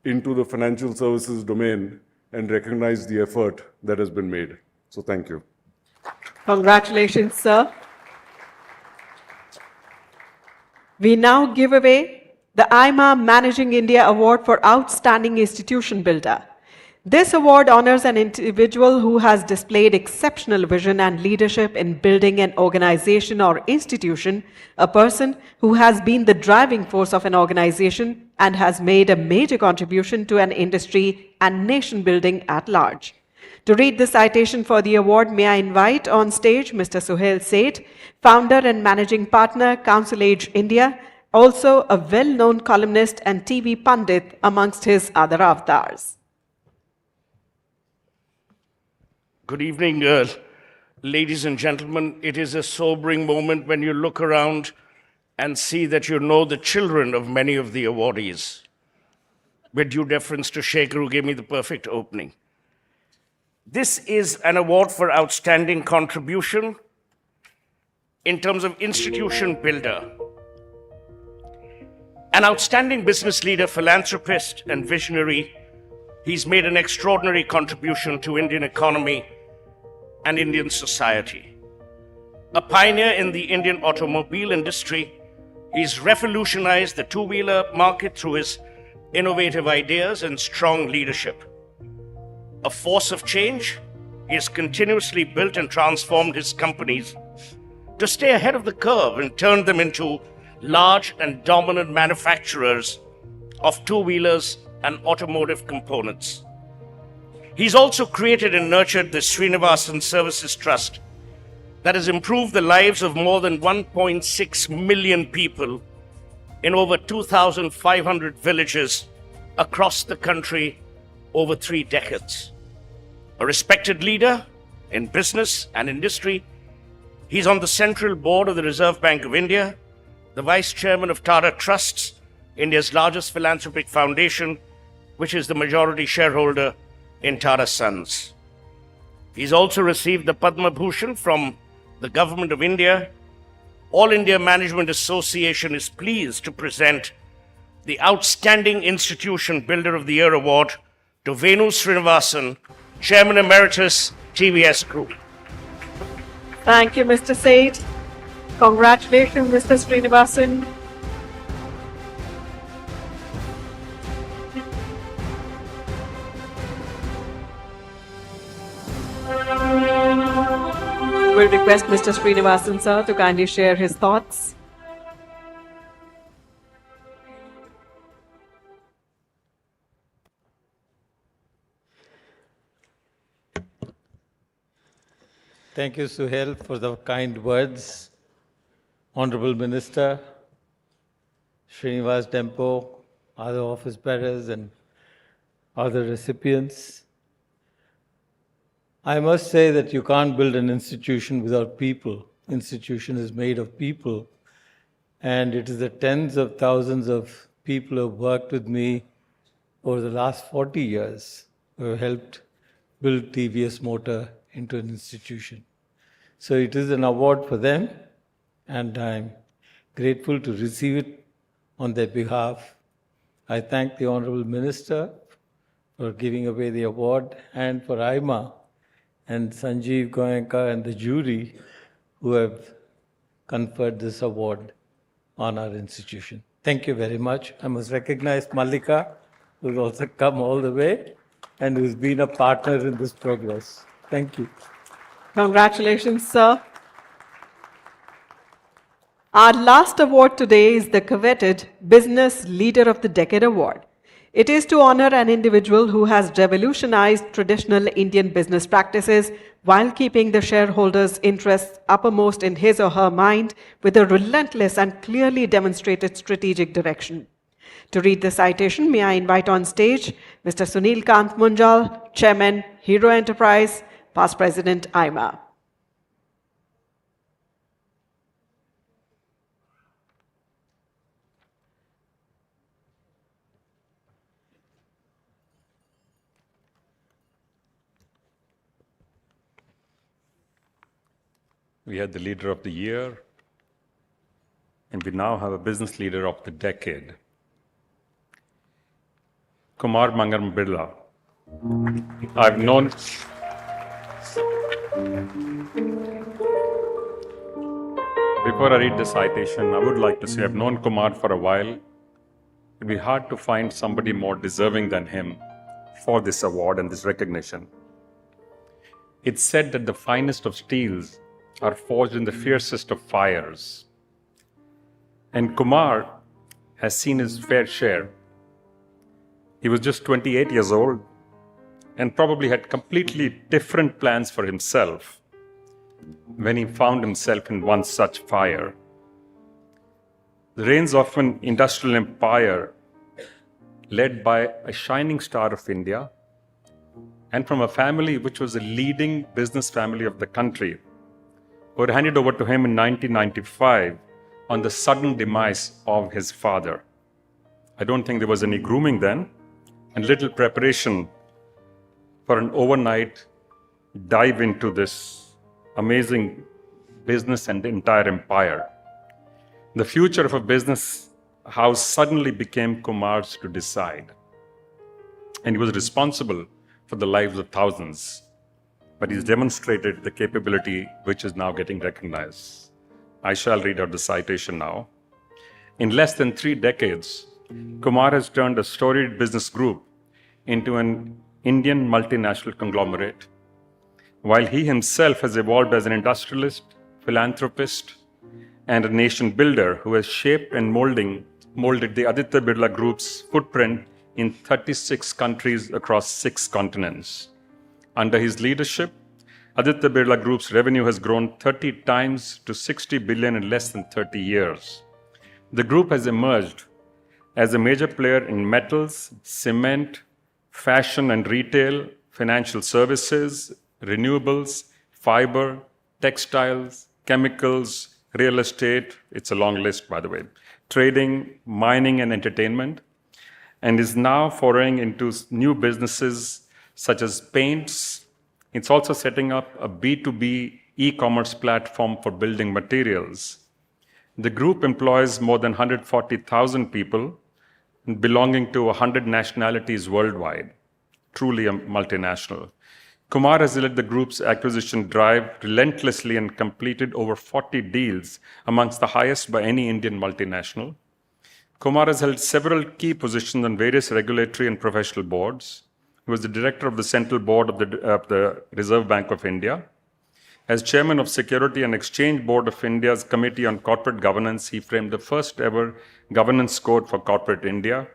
Q: into the financial services domain and recognized the effort that has been made. So thank you.
A: Congratulations, sir. We now give away the AIMA Managing India Award for Outstanding Institution Builder. This award honors an individual who has displayed exceptional vision and leadership in building an organization or institution, a person who has been the driving force of an organization and has made a major contribution to an industry and nation building at large. To read the citation for the award, may I invite on stage Mr. Suhail Sethi, founder and managing partner, Council Age India, also a well-known columnist and TV pundit amongst his other avatars.
R: Good evening, ladies and gentlemen. It is a sobering moment when you look around and see that you know the children of many of the awardees. With due deference to Shekhar, who gave me the perfect opening. This is an award for outstanding contribution in terms of institution builder. An outstanding business leader, philanthropist, and visionary, he's made an extraordinary contribution to Indian economy and Indian society. A pioneer in the Indian automobile industry, he's revolutionized the two-wheeler market through his innovative ideas and strong leadership. A force of change, he has continuously built and transformed his companies to stay ahead of the curve and turn them into large and dominant manufacturers of two-wheelers and automotive components. He's also created and nurtured the Srinivasan Services Trust that has improved the lives of more than 1.6 million people in over 2,500 villages across the country over 3 decades. A respected leader in business and industry, he's on the Central Board of the Reserve Bank of India, the Vice Chairman of Tata Trusts, India's largest philanthropic foundation, which is the majority shareholder in Tata Sons. He's also received the Padma Bhushan from the Government of India. All India Management Association is pleased to present the Outstanding Institution Builder of the Year Award to Venu Srinivasan, Chairman Emeritus, TVS Group.
A: Thank you, Mr. Sethi. Congratulations, Mr. Srinivasan. We'll request Mr. Srinivasan, sir, to kindly share his thoughts.
S: Thank you, Suhail, for the kind words. Honorable Minister, Shrinivas Dempo, other office bearers, and other recipients. I must say that you can't build an institution without people. Institution is made of people. And it is the tens of thousands of people who have worked with me over the last 40 years who have helped build TVS Motor into an institution. So it is an award for them, and I'm grateful to receive it on their behalf. I thank the Honorable Minister for giving away the award, and for AIMA and Sanjeev Goenka and the jury who have conferred this award on our institution. Thank you very much. I must recognize Mallika, who's also come all the way and who's been a partner in this progress. Thank you.
A: Congratulations, sir. Our last award today is the coveted Business Leader of the Decade Award. It is to honor an individual who has revolutionized traditional Indian business practices while keeping the shareholders' interests uppermost in his or her mind with a relentless and clearly demonstrated strategic direction. To read the citation, may I invite on stage Mr. Sunil Kant Munjal, Chairman, Hero Enterprise, Past President, AIMA.
I: We had the Leader of the Year, and we now have a Business Leader of the Decade. Kumar Mangalam Birla. I've known... Before I read the citation, I would like to say I've known Kumar for a while. It'd be hard to find somebody more deserving than him for this award and this recognition. It's said that the finest of steels are forged in the fiercest of fires. And Kumar has seen his fair share. He was just 28 years old and probably had completely different plans for himself when he found himself in one such fire. The reins of an industrial empire led by a shining star of India and from a family which was a leading business family of the country, who were handed over to him in 1995 on the sudden demise of his father. I don't think there was any grooming then, and little preparation for an overnight dive into this amazing business and entire empire. The future of a business house suddenly became Kumar's to decide. And he was responsible for the lives of thousands. But he's demonstrated the capability which is now getting recognized. I shall read out the citation now. In less than 3 decades, Kumar has turned a storied business group into an Indian multinational conglomerate, while he himself has evolved as an industrialist, philanthropist, and a nation builder who has shaped and molded the Aditya Birla Group's footprint in 36 countries across 6 continents. Under his leadership, Aditya Birla Group's revenue has grown 30 times to 60 billion in less than 30 years. The group has emerged as a major player in metals, cement, fashion and retail, financial services, renewables, fiber, textiles, chemicals, real estate, it's a long list by the way, trading, mining and entertainment, and is now foraying into new businesses such as paints. It's also setting up a B2B e-commerce platform for building materials. The group employs more than 140,000 people belonging to 100 nationalities worldwide, truly a multinational. Kumar has led the group's acquisition drive relentlessly and completed over 40 deals, amongst the highest by any Indian multinational. Kumar has held several key positions on various regulatory and professional boards. He was the director of the Central Board of the Reserve Bank of India. As chairman of Security and Exchange Board of India's Committee on Corporate Governance, he framed the first ever governance code for corporate India.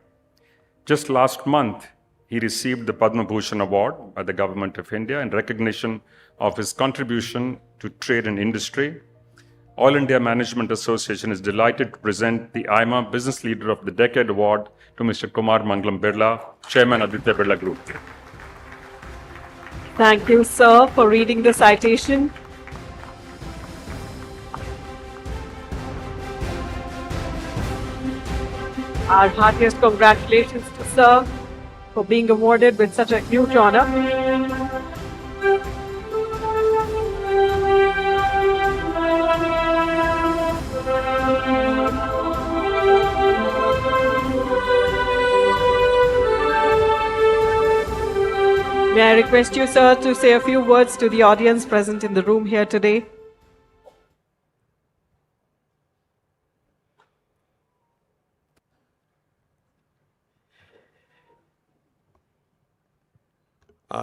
I: Just last month, he received the Padma Bhushan Award by the Government of India in recognition of his contribution to trade and industry. All India Management Association is delighted to present the AIMA Business Leader of the Decade Award to Mr. Kumar Mangalam Birla, Chairman Aditya Birla Group.
A: Thank you, sir, for reading the citation. Our heartiest congratulations to sir for being awarded with such a huge honor. May I request you, sir, to say a few words to the audience present in the room here today?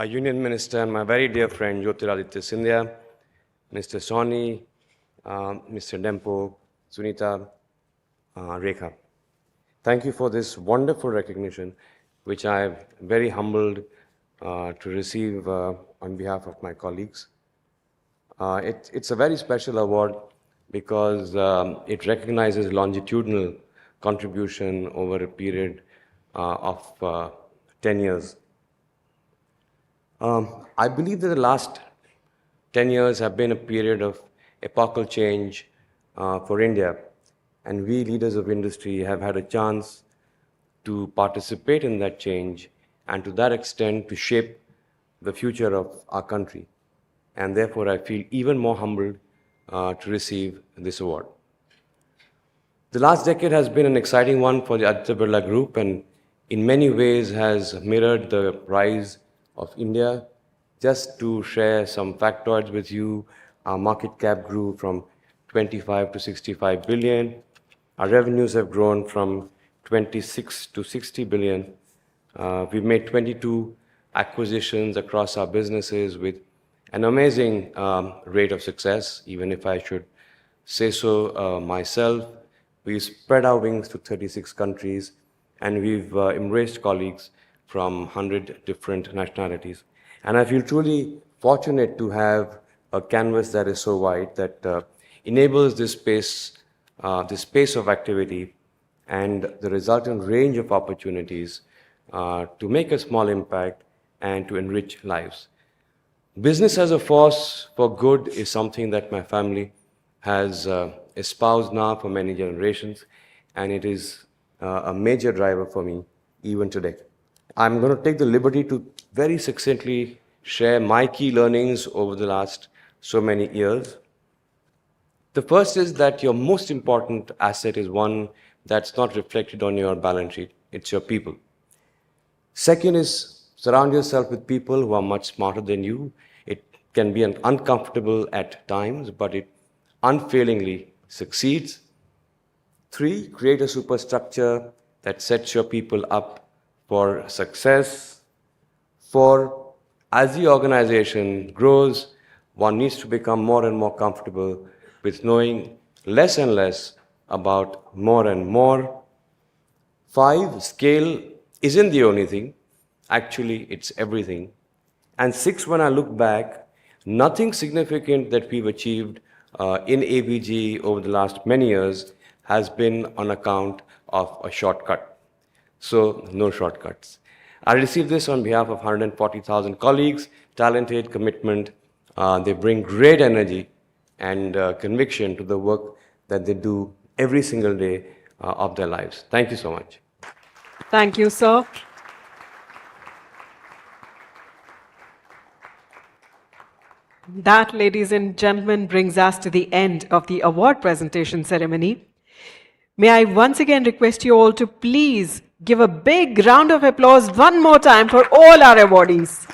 T: Union Minister and my very dear friend Jyotiraditya Scindia, Mr. Soni, Mr. Dempo, Sunita, Rekha. Thank you for this wonderful recognition, which I am very humbled to receive on behalf of my colleagues. It's a very special award because it recognizes longitudinal contribution over a period of 10 years. I believe that the last 10 years have been a period of epochal change for India, and we leaders of industry have had a chance to participate in that change and to that extent to shape the future of our country. And therefore I feel even more humbled to receive this award. The last decade has been an exciting one for the Aditya Birla Group and in many ways has mirrored the rise of India. Just to share some factoids with you, our market cap grew from 25 to 65 billion. Our revenues have grown from 26 to 60 billion. We've made 22 acquisitions across our businesses with an amazing rate of success, even if I should say so myself. We've spread our wings to 36 countries and we've embraced colleagues from 100 different nationalities. And I feel truly fortunate to have a canvas that is so wide that enables this space of activity and the resultant range of opportunities to make a small impact and to enrich lives. Business as a force for good is something that my family has espoused now for many generations, and it is a major driver for me even today. I'm going to take the liberty to very succinctly share my key learnings over the last so many years. The first is that your most important asset is one that's not reflected on your balance sheet. It's your people. Second is surround yourself with people who are much smarter than you. It can be uncomfortable at times, but it unfailingly succeeds. 3, create a superstructure that sets your people up for success. 4, as the organization grows, one needs to become more and more comfortable with knowing less and less about more and more. 5, scale isn't the only thing. Actually, it's everything. And 6, when I look back, nothing significant that we've achieved in ABG over the last many years has been on account of a shortcut. So, no shortcuts. I received this on behalf of 140,000 colleagues, talented, commitment. They bring great energy and conviction to the work that they do every single day of their lives. Thank you so much.
A: Thank you, sir. That, ladies and gentlemen, brings us to the end of the award presentation ceremony. May I once again request you all to please give a big round of applause one more time for all our awardees.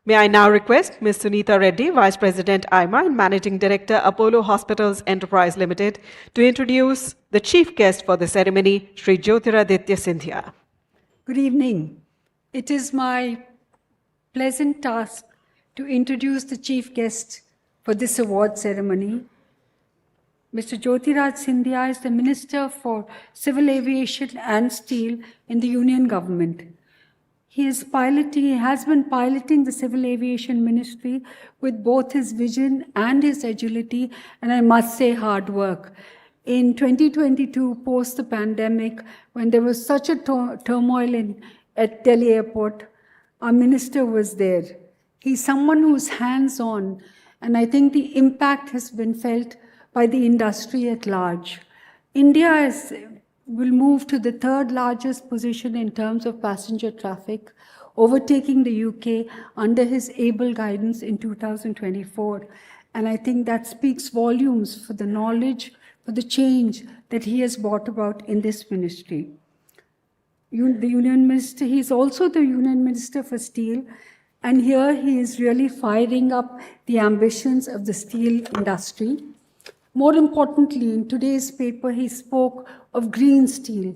A: May I now request Ms. Sunita Reddy, Vice President AIMA and Managing Director Apollo Hospitals Enterprise Limited, to introduce the chief guest for the ceremony, Shri Jyotiraditya Scindia.
U: Good evening. It is my pleasant task to introduce the chief guest for this award ceremony. Mr. Jyotiraditya Scindia is the Minister for Civil Aviation and Steel in the Union Government. He has been piloting the Civil Aviation Ministry with both his vision and his agility, and I must say hard work. In 2022, post the pandemic, when there was such a turmoil at Delhi airport, our minister was there. He's someone who's hands-on, and I think the impact has been felt by the industry at large. India will move to the 3rd largest position in terms of passenger traffic, overtaking the UK under his able guidance in 2024. And I think that speaks volumes for the knowledge, for the change that he has brought about in this ministry. The Union Minister, he's also the Union Minister for Steel, and here he is really firing up the ambitions of the steel industry. More importantly, in today's paper, he spoke of green steel.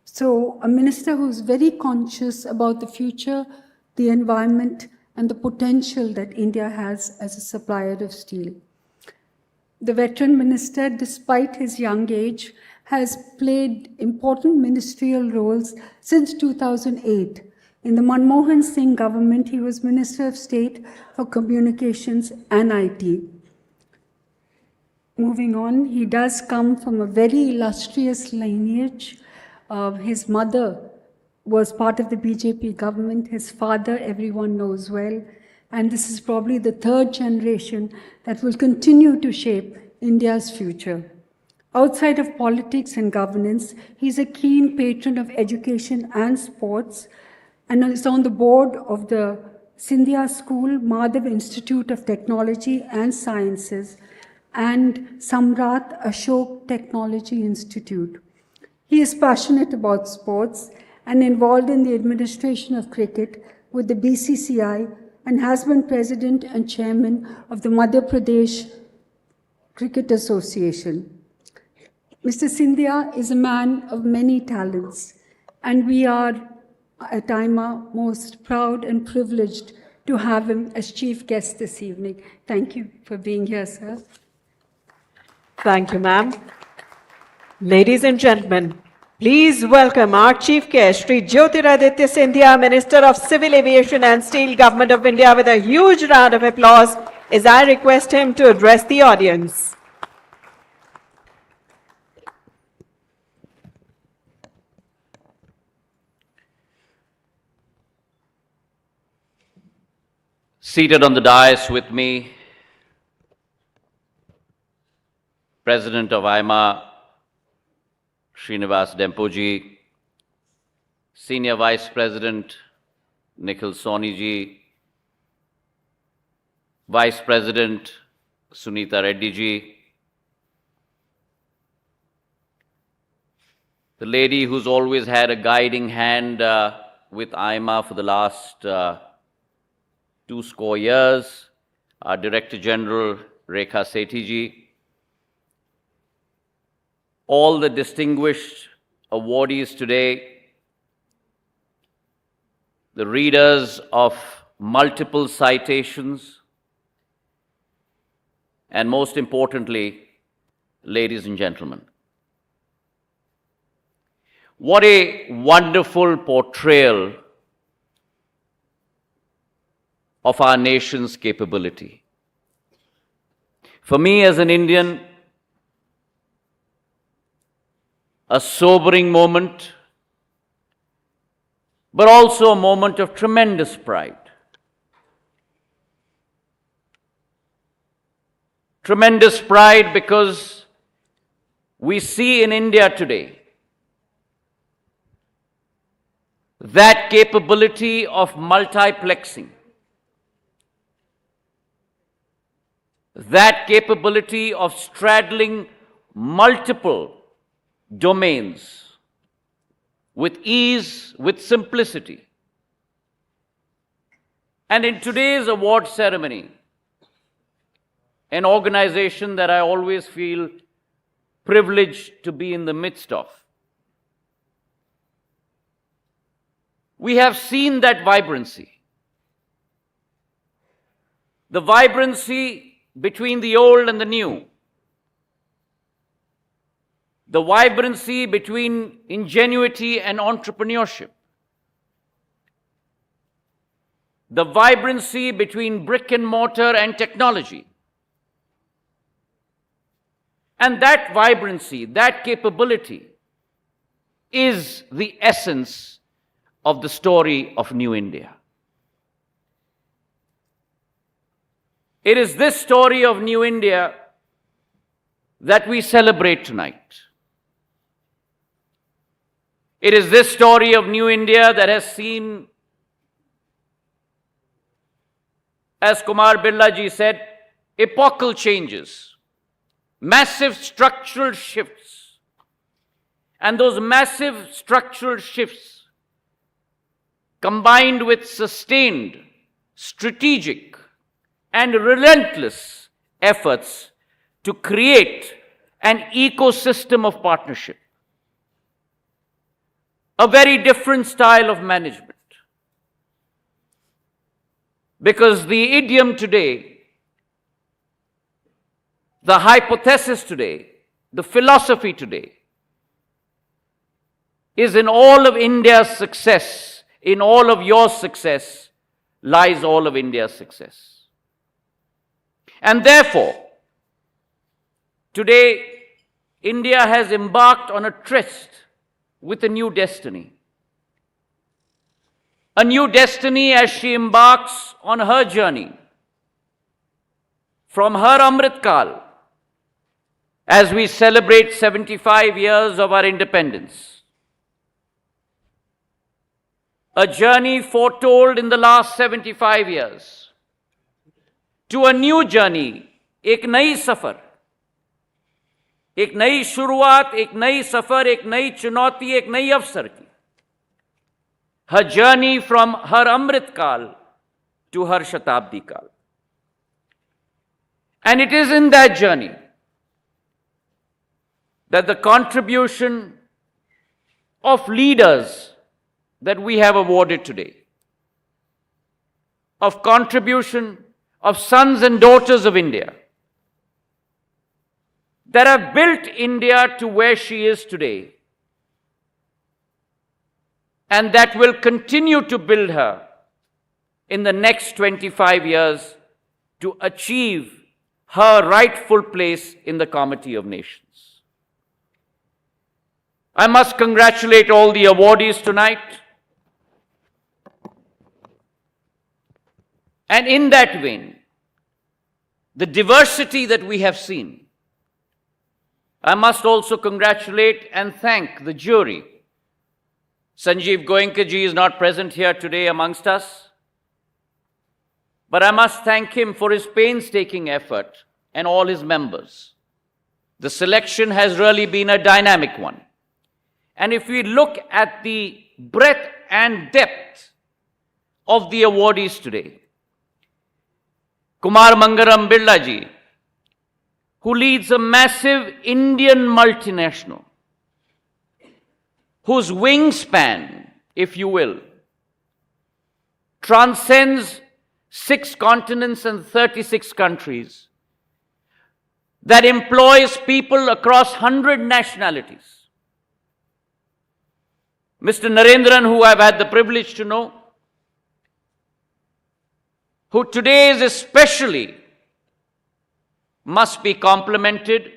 U: So a minister who's very conscious about the future, the environment, and the potential that India has as a supplier of steel. The veteran minister, despite his young age, has played important ministerial roles since 2008. In the Manmohan Singh government, he was Minister of State for Communications and IT. Moving on, he does come from a very illustrious lineage. His mother was part of the BJP government. His father, everyone knows well. And this is probably the 3rd generation that will continue to shape India's future. Outside of politics and governance, he's a keen patron of education and sports, and is on the board of the Scindia School, Madhav Institute of Technology and Sciences, and Samrat Ashok Technology Institute. He is passionate about sports and involved in the administration of cricket with the BCCI, and has been president and chairman of the Madhya Pradesh Cricket Association. Mr. Scindia is a man of many talents, and we are at AIMA most proud and privileged to have him as chief guest this evening. Thank you for being here, sir.
A: Thank you, ma'am. Ladies and gentlemen, please welcome our chief guest, Shri Jyotiraditya Scindia, Minister of Civil Aviation and Steel, Government of India, with a huge round of applause as I request him to address the audience.
B: Seated on the dais with me, President of AIMA, Shrinivas Dempo ji, Senior Vice President Nikhil Soni ji, Vice President Sunita Reddy ji, the lady who's always had a guiding hand with AIMA for the last 20 years, our Director General Rekha Sethi ji, all the distinguished awardees today, the readers of multiple citations, and most importantly, ladies and gentlemen. What a wonderful portrayal of our nation's capability. For me as an Indian, a sobering moment, but also a moment of tremendous pride. Tremendous pride because we see in India today that capability of multiplexing, that capability of straddling multiple domains with ease, with simplicity. And in today's award ceremony, an organization that I always feel privileged to be in the midst of, we have seen that vibrancy. The vibrancy between the old and the new. The vibrancy between ingenuity and entrepreneurship. The vibrancy between brick and mortar and technology. And that vibrancy, that capability, is the essence of the story of New India. It is this story of New India that we celebrate tonight. It is this story of New India that has seen, as Kumar Birla ji said, epochal changes, massive structural shifts. And those massive structural shifts, combined with sustained, strategic, and relentless efforts to create an ecosystem of partnership. A very different style of management. Because the idiom today, the hypothesis today, the philosophy today, is in all of India's success, in all of your success, lies all of India's success. And therefore, today, India has embarked on a tryst with a new destiny. A new destiny as she embarks on her journey from her Amrit Kal, as we celebrate 75 years of our independence. A journey foretold in the last 75 years to a new journey, एक नई सफर, एक नई शुरुआत, एक नई सफर, एक नई चुनौती, एक नई अवसर की. Her journey from her Amrit Kal to her Shatabdi Kal. And it is in that journey that the contribution of leaders that we have awarded today, of contribution of sons and daughters of India, that have built India to where she is today, and that will continue to build her in the next 25 years to achieve her rightful place in the Comity of Nations. I must congratulate all the awardees tonight. And in that vein, the diversity that we have seen, I must also congratulate and thank the jury. Sanjeev Goenka-ji is not present here today amongst us, but I must thank him for his painstaking effort and all his members. The selection has really been a dynamic one. And if we look at the breadth and depth of the awardees today, Kumar Mangalam Birla-ji, who leads a massive Indian multinational, whose wingspan, if you will, transcends 6 continents and 36 countries, that employs people across 100 nationalities. Mr. Narendran, who I've had the privilege to know, who today is especially must be complimented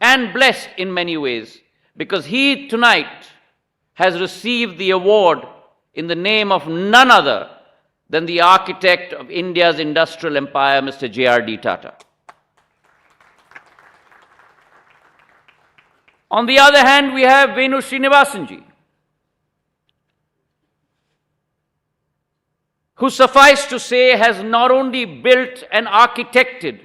B: and blessed in many ways, because he tonight has received the award in the name of none other than the architect of India's industrial empire, Mr. J.R.D. Tata. On the other hand, we have Venu Srinivasan, who, suffice to say, has not only built and architected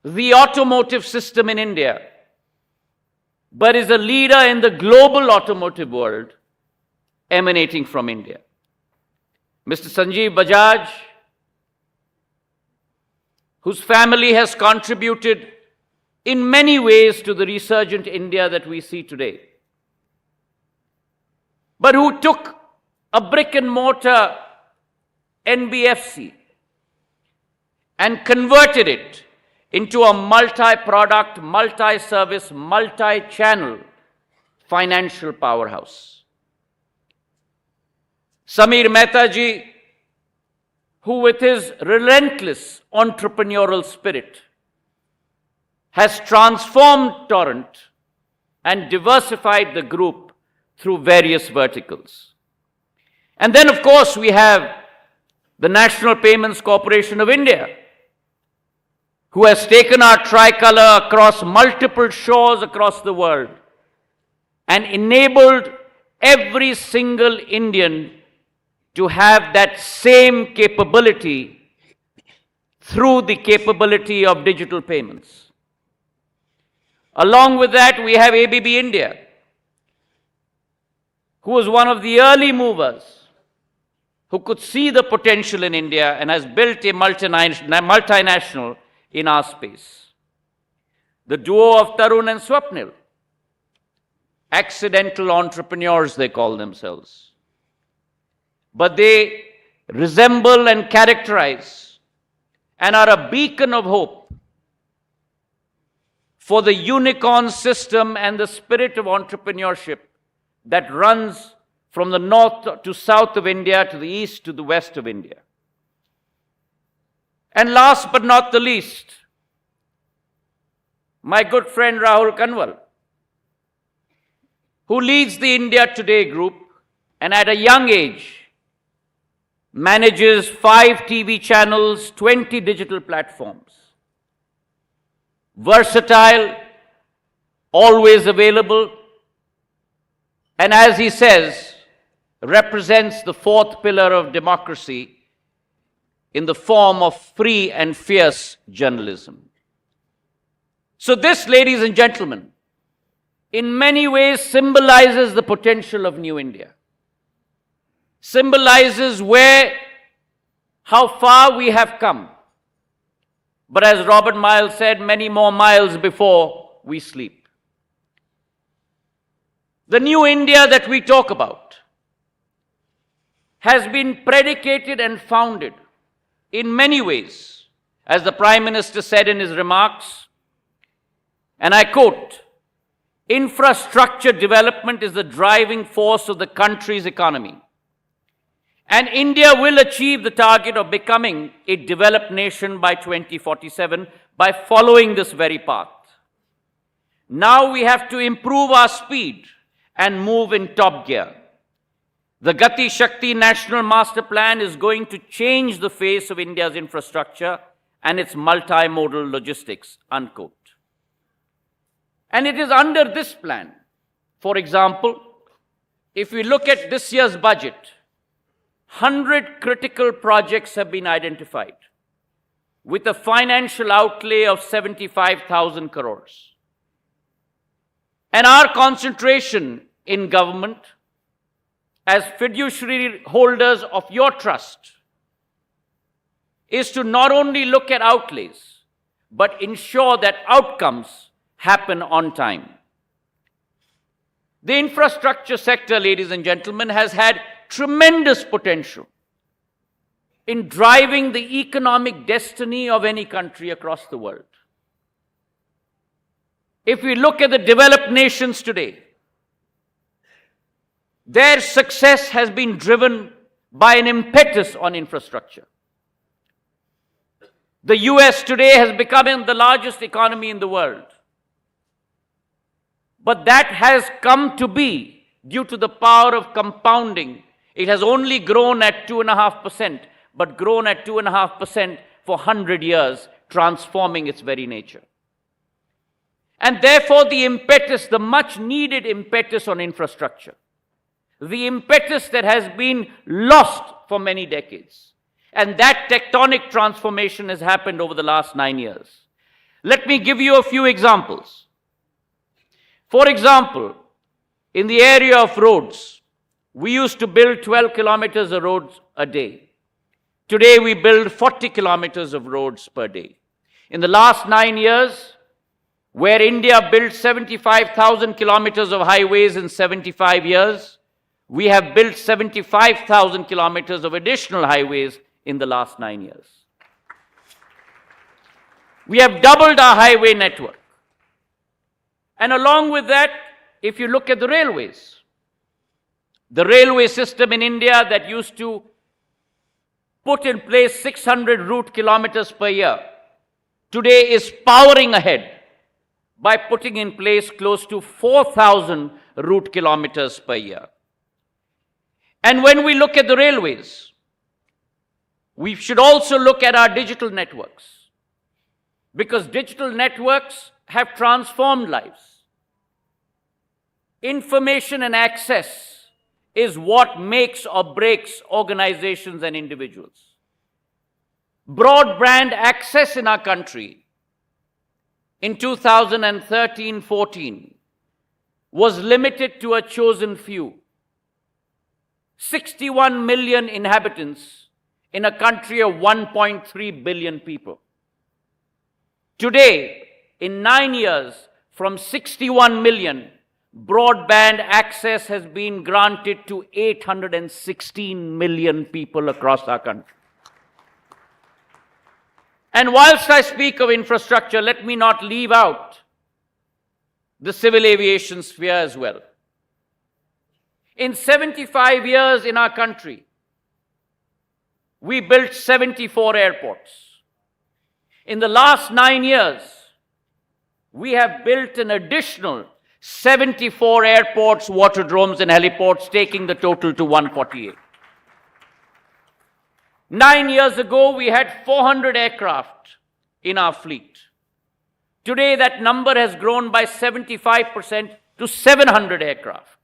B: the automotive system in India, but is a leader in the global automotive world emanating from India. Mr. Sanjeev Bajaj, whose family has contributed in many ways to the resurgent India that we see today, but who took a brick and mortar NBFC and converted it into a multi-product, multi-service, multi-channel financial powerhouse. Samir Mehta ji, who with his relentless entrepreneurial spirit has transformed Torrent and diversified the group through various verticals. And then, of course, we have the National Payments Corporation of India, who has taken our tricolor across multiple shores across the world and enabled every single Indian to have that same capability through the capability of digital payments. Along with that, we have ABB India, who was one of the early movers who could see the potential in India and has built a multinational in our space. The duo of Tarun and Swapnil, accidental entrepreneurs they call themselves, but they resemble and characterize and are a beacon of hope for the unicorn system and the spirit of entrepreneurship that runs from the north to south of India, to the east to the west of India. And last but not the least, my good friend Rahul Kanwal, who leads the India Today group and at a young age manages 5 TV channels, 20 digital platforms. Versatile, always available, and as he says, represents the 4th pillar of democracy in the form of free and fierce journalism. So this, ladies and gentlemen, in many ways symbolizes the potential of New India. Symbolizes how far we have come. But as Robert Miles said, many more miles before we sleep. The New India that we talk about has been predicated and founded in many ways, as the Prime Minister said in his remarks, and I quote, "Infrastructure development is the driving force of the country's economy. And India will achieve the target of becoming a developed nation by 2047 by following this very path. Now we have to improve our speed and move in top gear. The Gati Shakti National Master Plan is going to change the face of India's infrastructure and its multimodal logistics, unquote. And it is under this plan, for example, if we look at this year's budget, 100 critical projects have been identified with a financial outlay of 75,000 crores. And our concentration in government, as fiduciary holders of your trust, is to not only look at outlays, but ensure that outcomes happen on time. The infrastructure sector, ladies and gentlemen, has had tremendous potential in driving the economic destiny of any country across the world. If we look at the developed nations today, their success has been driven by an impetus on infrastructure. The US today has become the largest economy in the world. But that has come to be due to the power of compounding. It has only grown at 2.5%, but grown at 2.5% for 100 years, transforming its very nature. And therefore, the impetus, the much needed impetus on infrastructure, the impetus that has been lost for many decades, and that tectonic transformation has happened over the last 9 years. Let me give you a few examples. For example, in the area of roads, we used to build 12 kilometers of roads a day. Today, we build 40 kilometers of roads per day. In the last 9 years, where India built 75,000 kilometers of highways in 75 years, we have built 75,000 kilometers of additional highways in the last 9 years. We have doubled our highway network. And along with that, if you look at the railways, the railway system in India that used to put in place 600 route kilometers per year, today is powering ahead by putting in place close to 4,000 route kilometers per year. And when we look at the railways, we should also look at our digital networks, because digital networks have transformed lives. Information and access is what makes or breaks organizations and individuals. Broadband access in our country in 2013-14 was limited to a chosen few. 61 million inhabitants in a country of 1.3 billion people. Today, in 9 years, from 61 million, broadband access has been granted to 816 million people across our country. And whilst I speak of infrastructure, let me not leave out the civil aviation sphere as well. In 75 years in our country, we built 74 airports. In the last 9 years, we have built an additional 74 airports, waterdromes and heliports, taking the total to 148. 9 years ago, we had 400 aircraft in our fleet. Today, that number has grown by 75% to 700 aircraft.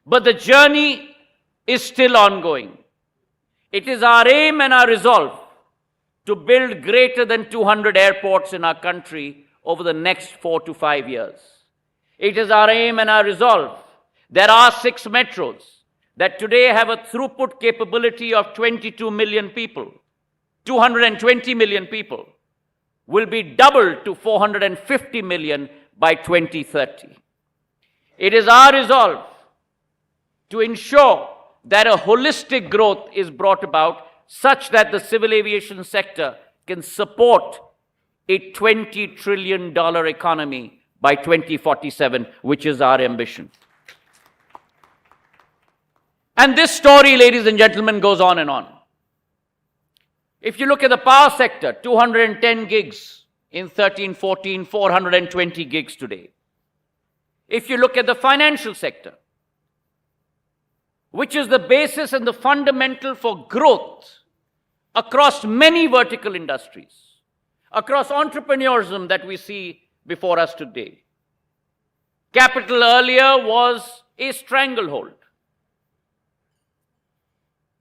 B: But the journey is still ongoing. It is our aim and our resolve to build greater than 200 airports in our country over the next 4 to 5 years. It is our aim and our resolve. There are 6 metros that today have a throughput capability of 22 million people. 220 million people will be doubled to 450 million by 2030. It is our resolve to ensure that a holistic growth is brought about such that the civil aviation sector can support a $20 trillion economy by 2047, which is our ambition. And this story, ladies and gentlemen, goes on and on. If you look at the power sector, 210 gigs in 13-14, 420 gigs today. If you look at the financial sector, which is the basis and the fundamental for growth across many vertical industries, across entrepreneurism that we see before us today. Capital earlier was a stranglehold.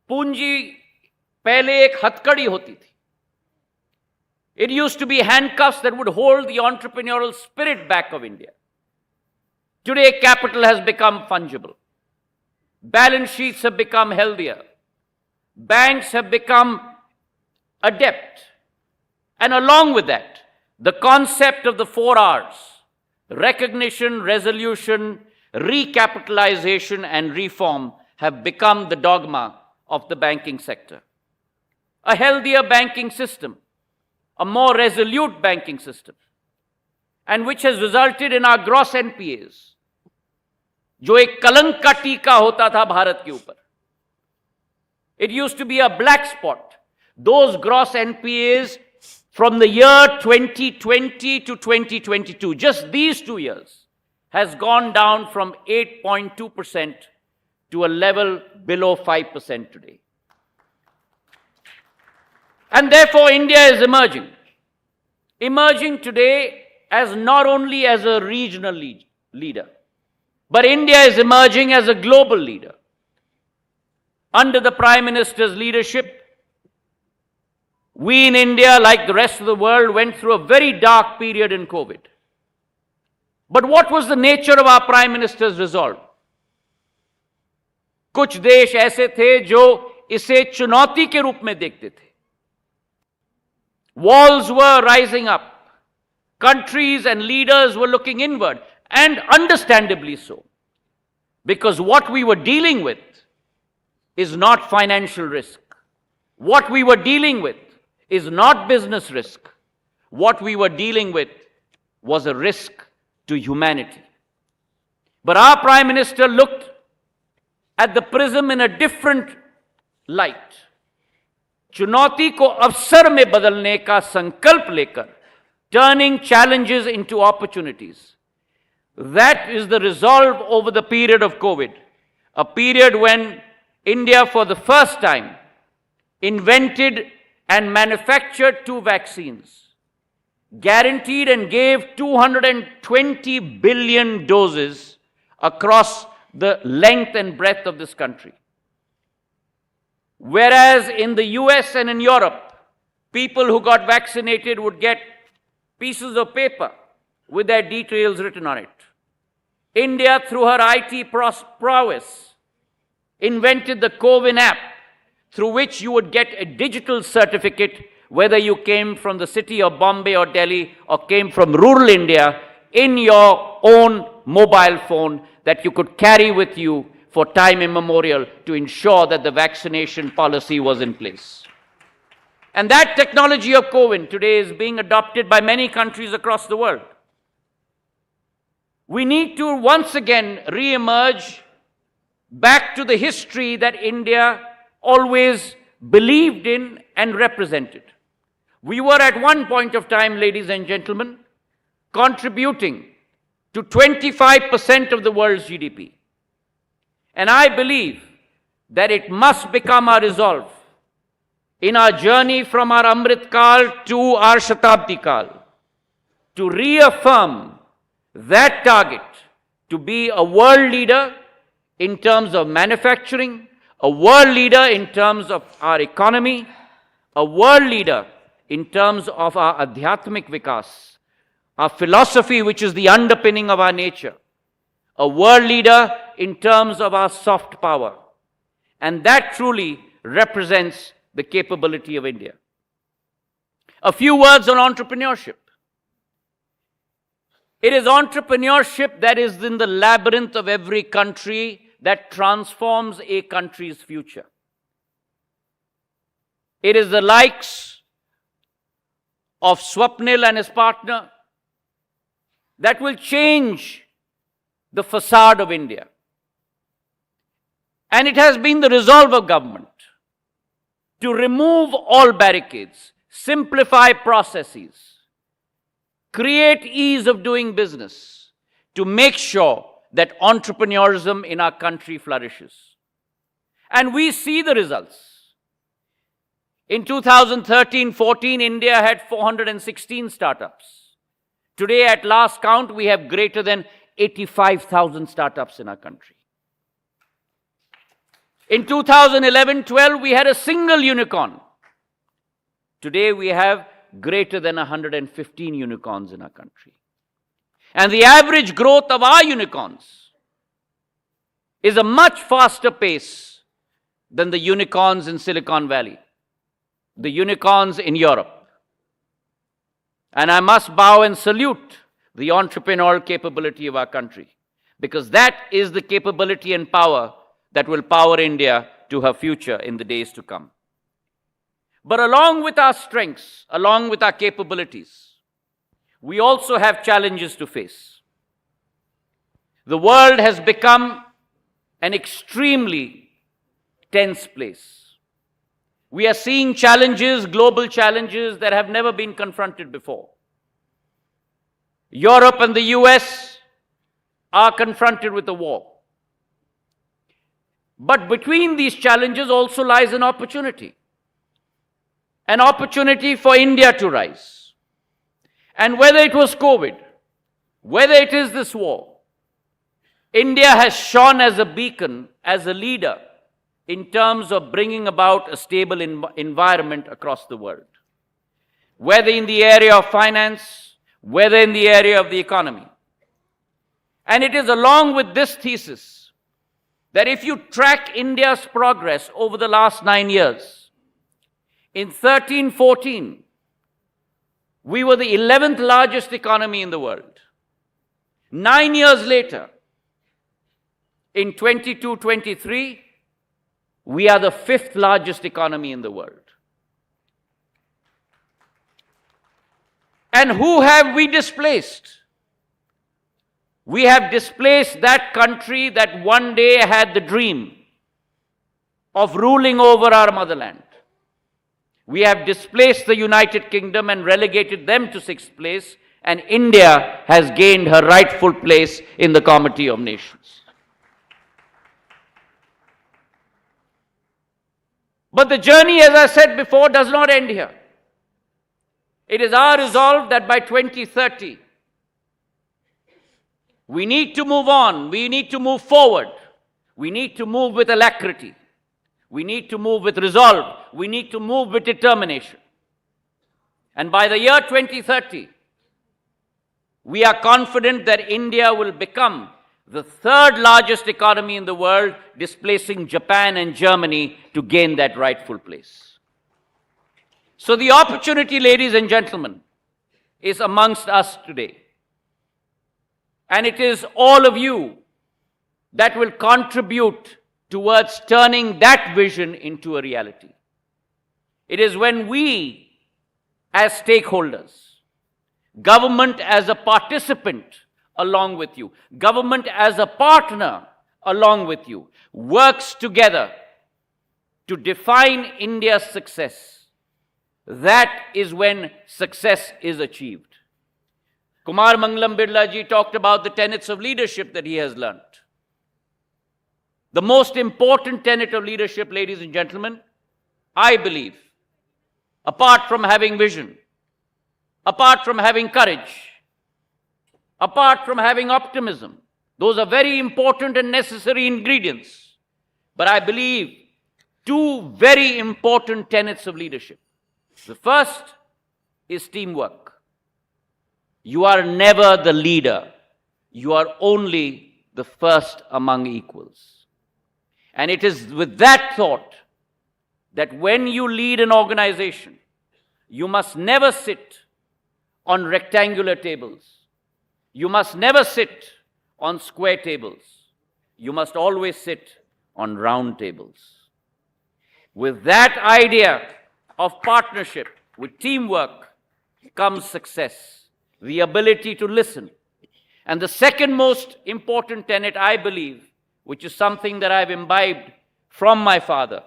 B: पूंजी पहले एक हथकड़ी होती थी. It used to be handcuffs that would hold the entrepreneurial spirit back of India. Today, capital has become fungible. Balance sheets have become healthier. Banks have become adept. And along with that, the concept of the 4 Rs, recognition, resolution, recapitalization, and reform, have become the dogma of the banking sector. A healthier banking system, a more resolute banking system, and which has resulted in our gross NPAs, जो एक कलंक का टीका होता था भारत के ऊपर. It used to be a black spot. Those gross NPAs from the year 2020 to 2022, just these 2 years, has gone down from 8.2% to a level below 5% today. And therefore, India is emerging today as not only as a regional leader, but India is emerging as a global leader. Under the Prime Minister's leadership, we in India, like the rest of the world, went through a very dark period in COVID. But what was the nature of our Prime Minister's resolve? कुछ देश ऐसे थे जो इसे चुनौती के रूप में देखते थे. Walls were rising up. Countries and leaders were looking inward, and understandably so. Because what we were dealing with is not financial risk. What we were dealing with is not business risk. What we were dealing with was a risk to humanity. But our Prime Minister looked at the prism in a different light. चुनौती को अवसर में बदलने का संकल्प लेकर, turning challenges into opportunities. That is the resolve over the period of COVID, a period when India for the first time invented and manufactured 2 vaccines, guaranteed and gave 220 billion doses across the length and breadth of this country. Whereas in the US and in Europe, people who got vaccinated would get pieces of paper with their details written on it. India, through her IT prowess, invented the CoWIN app, through which you would get a digital certificate whether you came from the city of Bombay or Delhi or came from rural India in your own mobile phone that you could carry with you for time immemorial to ensure that the vaccination policy was in place. And that technology of CoWIN today is being adopted by many countries across the world. We need to once again re-emerge back to the history that India always believed in and represented. We were at one point of time, ladies and gentlemen, contributing to 25% of the world's GDP. And I believe that it must become our resolve in our journey from our Amrit Kal to our Shatabdi Kal to reaffirm that target to be a world leader in terms of manufacturing, a world leader in terms of our economy, a world leader in terms of our Adhyatmik Vikas, our philosophy which is the underpinning of our nature, a world leader in terms of our soft power. And that truly represents the capability of India. A few words on entrepreneurship. It is entrepreneurship that is in the labyrinth of every country that transforms a country's future. It is the likes of Swapnil and his partner that will change the facade of India. And it has been the resolve of government to remove all barricades, simplify processes, create ease of doing business, to make sure that entrepreneurism in our country flourishes. And we see the results. In 2013-14, India had 416 startups. Today, at last count, we have greater than 85,000 startups in our country. In 2011-12, we had a single unicorn. Today, we have greater than 115 unicorns in our country. And the average growth of our unicorns is a much faster pace than the unicorns in Silicon Valley, the unicorns in Europe. And I must bow and salute the entrepreneurial capability of our country, because that is the capability and power that will power India to her future in the days to come. But along with our strengths, along with our capabilities, we also have challenges to face. The world has become an extremely tense place. We are seeing challenges, global challenges that have never been confronted before. Europe and the US are confronted with a war. But between these challenges also lies an opportunity for India to rise. And whether it was COVID, whether it is this war, India has shone as a beacon, as a leader, in terms of bringing about a stable environment across the world. Whether in the area of finance, whether in the area of the economy. And it is along with this thesis that if you track India's progress over the last 9 years, in 13-14, we were the 11th largest economy in the world. 9 years later, in 22-23, we are the 5th largest economy in the world. And who have we displaced? We have displaced that country that one day had the dream of ruling over our motherland. We have displaced the United Kingdom and relegated them to 6th place, and India has gained her rightful place in the Comity of Nations. But the journey, as I said before, does not end here. It is our resolve that by 2030, we need to move on, we need to move forward, we need to move with alacrity, we need to move with resolve, we need to move with determination. And by the year 2030, we are confident that India will become the 3rd largest economy in the world, displacing Japan and Germany to gain that rightful place. So the opportunity, ladies and gentlemen, is amongst us today. And it is all of you that will contribute towards turning that vision into a reality. It is when we, as stakeholders, government as a participant along with you, government as a partner along with you, works together to define India's success, that is when success is achieved. Kumar Mangalam Birla ji talked about the tenets of leadership that he has learnt. The most important tenet of leadership, ladies and gentlemen, I believe, apart from having vision, apart from having courage, apart from having optimism, those are very important and necessary ingredients. But I believe 2 very important tenets of leadership. The first is teamwork. You are never the leader. You are only the first among equals. And it is with that thought that when you lead an organization, you must never sit on rectangular tables. You must never sit on square tables. You must always sit on round tables. With that idea of partnership, with teamwork, comes success. The ability to listen. And the second most important tenet, I believe, which is something that I've imbibed from my father,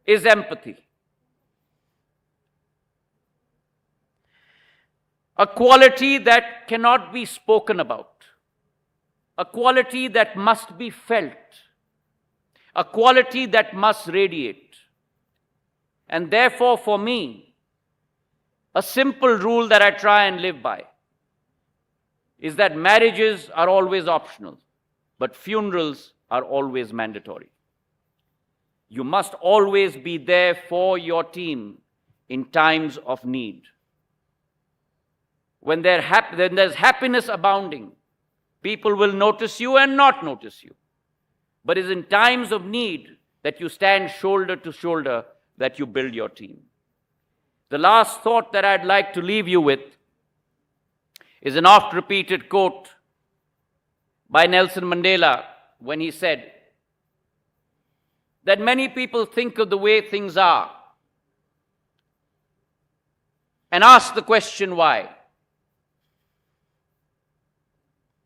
B: is empathy. A quality that cannot be spoken about. A quality that must be felt. a quality that must radiate. And therefore, for me, a simple rule that I try and live by is that marriages are always optional, but funerals are always mandatory. You must always be there for your team in times of need. When there's happiness abounding, people will notice you and not notice you. But it's in times of need that you stand shoulder to shoulder that you build your team. The last thought that I'd like to leave you with is an oft-repeated quote by Nelson Mandela when he said that many people think of the way things are and ask the question why.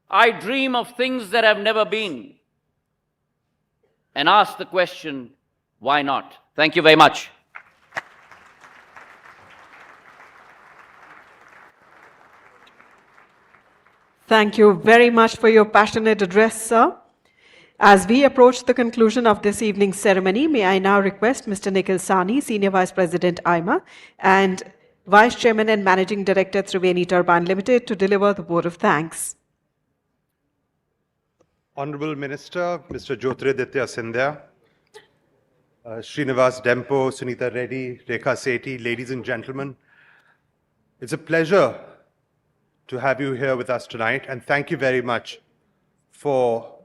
B: I dream of things that have never been and ask the question, why not? Thank you very much.
A: Thank you very much for your passionate address, sir. As we approach the conclusion of this evening's ceremony, may I now request Mr. Nikhil Sahni, Senior Vice President, AIMA, and Vice Chairman and Managing Director, Triveni Turbine Limited, to deliver the vote of thanks.
C: Hon'ble Minister, Mr. Jyotiraditya Scindia, Shrinivas Dempo, Sunita Reddy, Rekha, Sethi, ladies and gentlemen, it's a pleasure to have you here with us tonight, and thank you very much for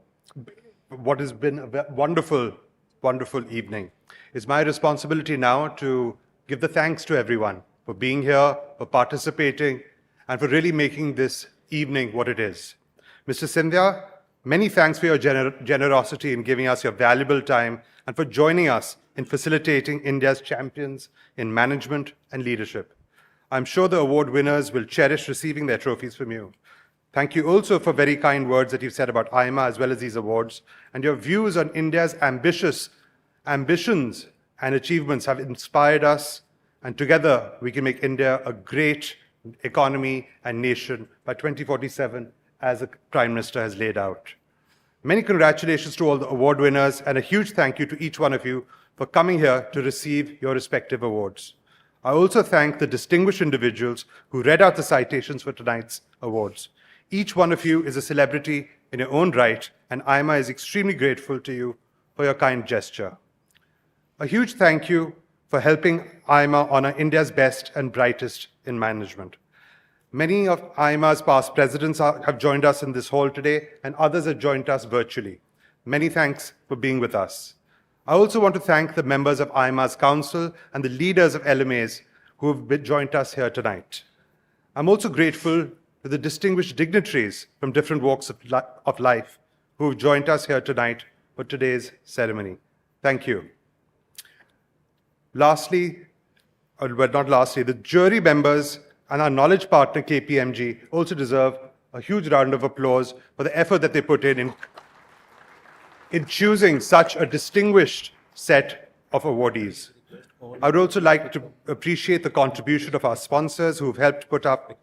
C: what has been a wonderful, wonderful evening. It's my responsibility now to give the thanks to everyone for being here, for participating, and for really making this evening what it is. Mr. Scindia, many thanks for your generosity in giving us your valuable time and for joining us in facilitating India's champions in management and leadership. I'm sure the award winners will cherish receiving their trophies from you. Thank you also for very kind words that you've said about AIMA as well as these awards, and your views on India's ambitions and achievements have inspired us, and together we can make India a great economy and nation by 2047, as the Prime Minister has laid out. Many congratulations to all the award winners, and a huge thank you to each one of you for coming here to receive your respective awards. I also thank the distinguished individuals who read out the citations for tonight's awards. Each one of you is a celebrity in your own right, and AIMA is extremely grateful to you for your kind gesture. A huge thank you for helping AIMA honor India's best and brightest in management. Many of AIMA's past presidents have joined us in this hall today, and others have joined us virtually. Many thanks for being with us. I also want to thank the members of AIMA's council and the leaders of LMAs who have joined us here tonight. I'm also grateful to the distinguished dignitaries from different walks of life who have joined us here tonight for today's ceremony. Thank you. Lastly, but not lastly, the jury members and our knowledge partner KPMG also deserve a huge round of applause for the effort that they put in choosing such a distinguished set of awardees. I would also like to appreciate the contribution of our sponsors who've helped put up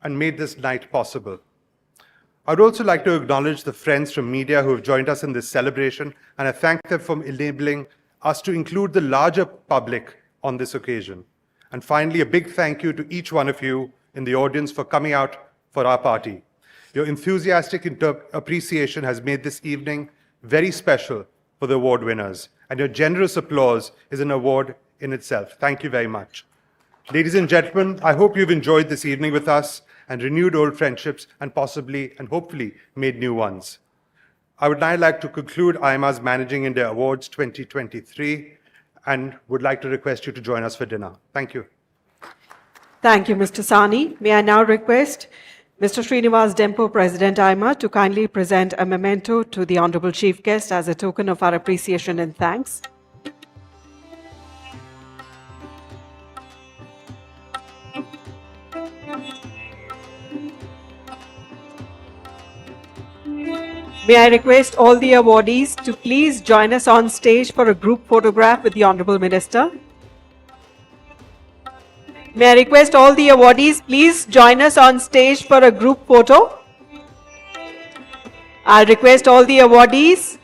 C: and made this night possible. I would also like to acknowledge the friends from media who have joined us in this celebration, and I thank them for enabling us to include the larger public on this occasion. And finally, a big thank you to each one of you in the audience for coming out for our party. Your enthusiastic appreciation has made this evening very special for the award winners, and your generous applause is an award in itself. Thank you very much. Ladies and gentlemen, I hope you've enjoyed this evening with us and renewed old friendships and possibly and hopefully made new ones. I would now like to conclude AIMA's Managing India Awards 2023 and would like to request you to join us for dinner. Thank you.
A: Thank you, Mr. Sahni. May I now request Mr. Shrinivas Dempo, President AIMA, to kindly present a memento to the Honorable Chief Guest as a token of our appreciation and thanks. May I request all the awardees to please join us on stage for a group photograph with the Honorable Minister. May I request all the awardees please join us on stage for a group photo. I'll request all the awardees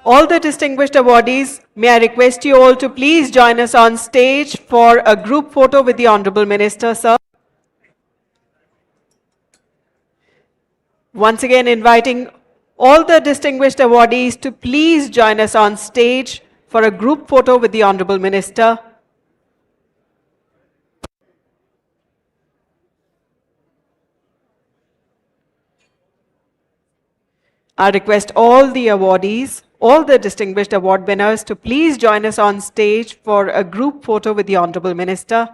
A: All the distinguished awardees, may I request you all to please join us on stage for a group photo with the Honorable Minister, sir. Once again, inviting all the distinguished awardees to please join us on stage for a group photo with the Honorable Minister. I request all the awardees, all the distinguished award winners to please join us on stage for a group photo with the Honorable Minister.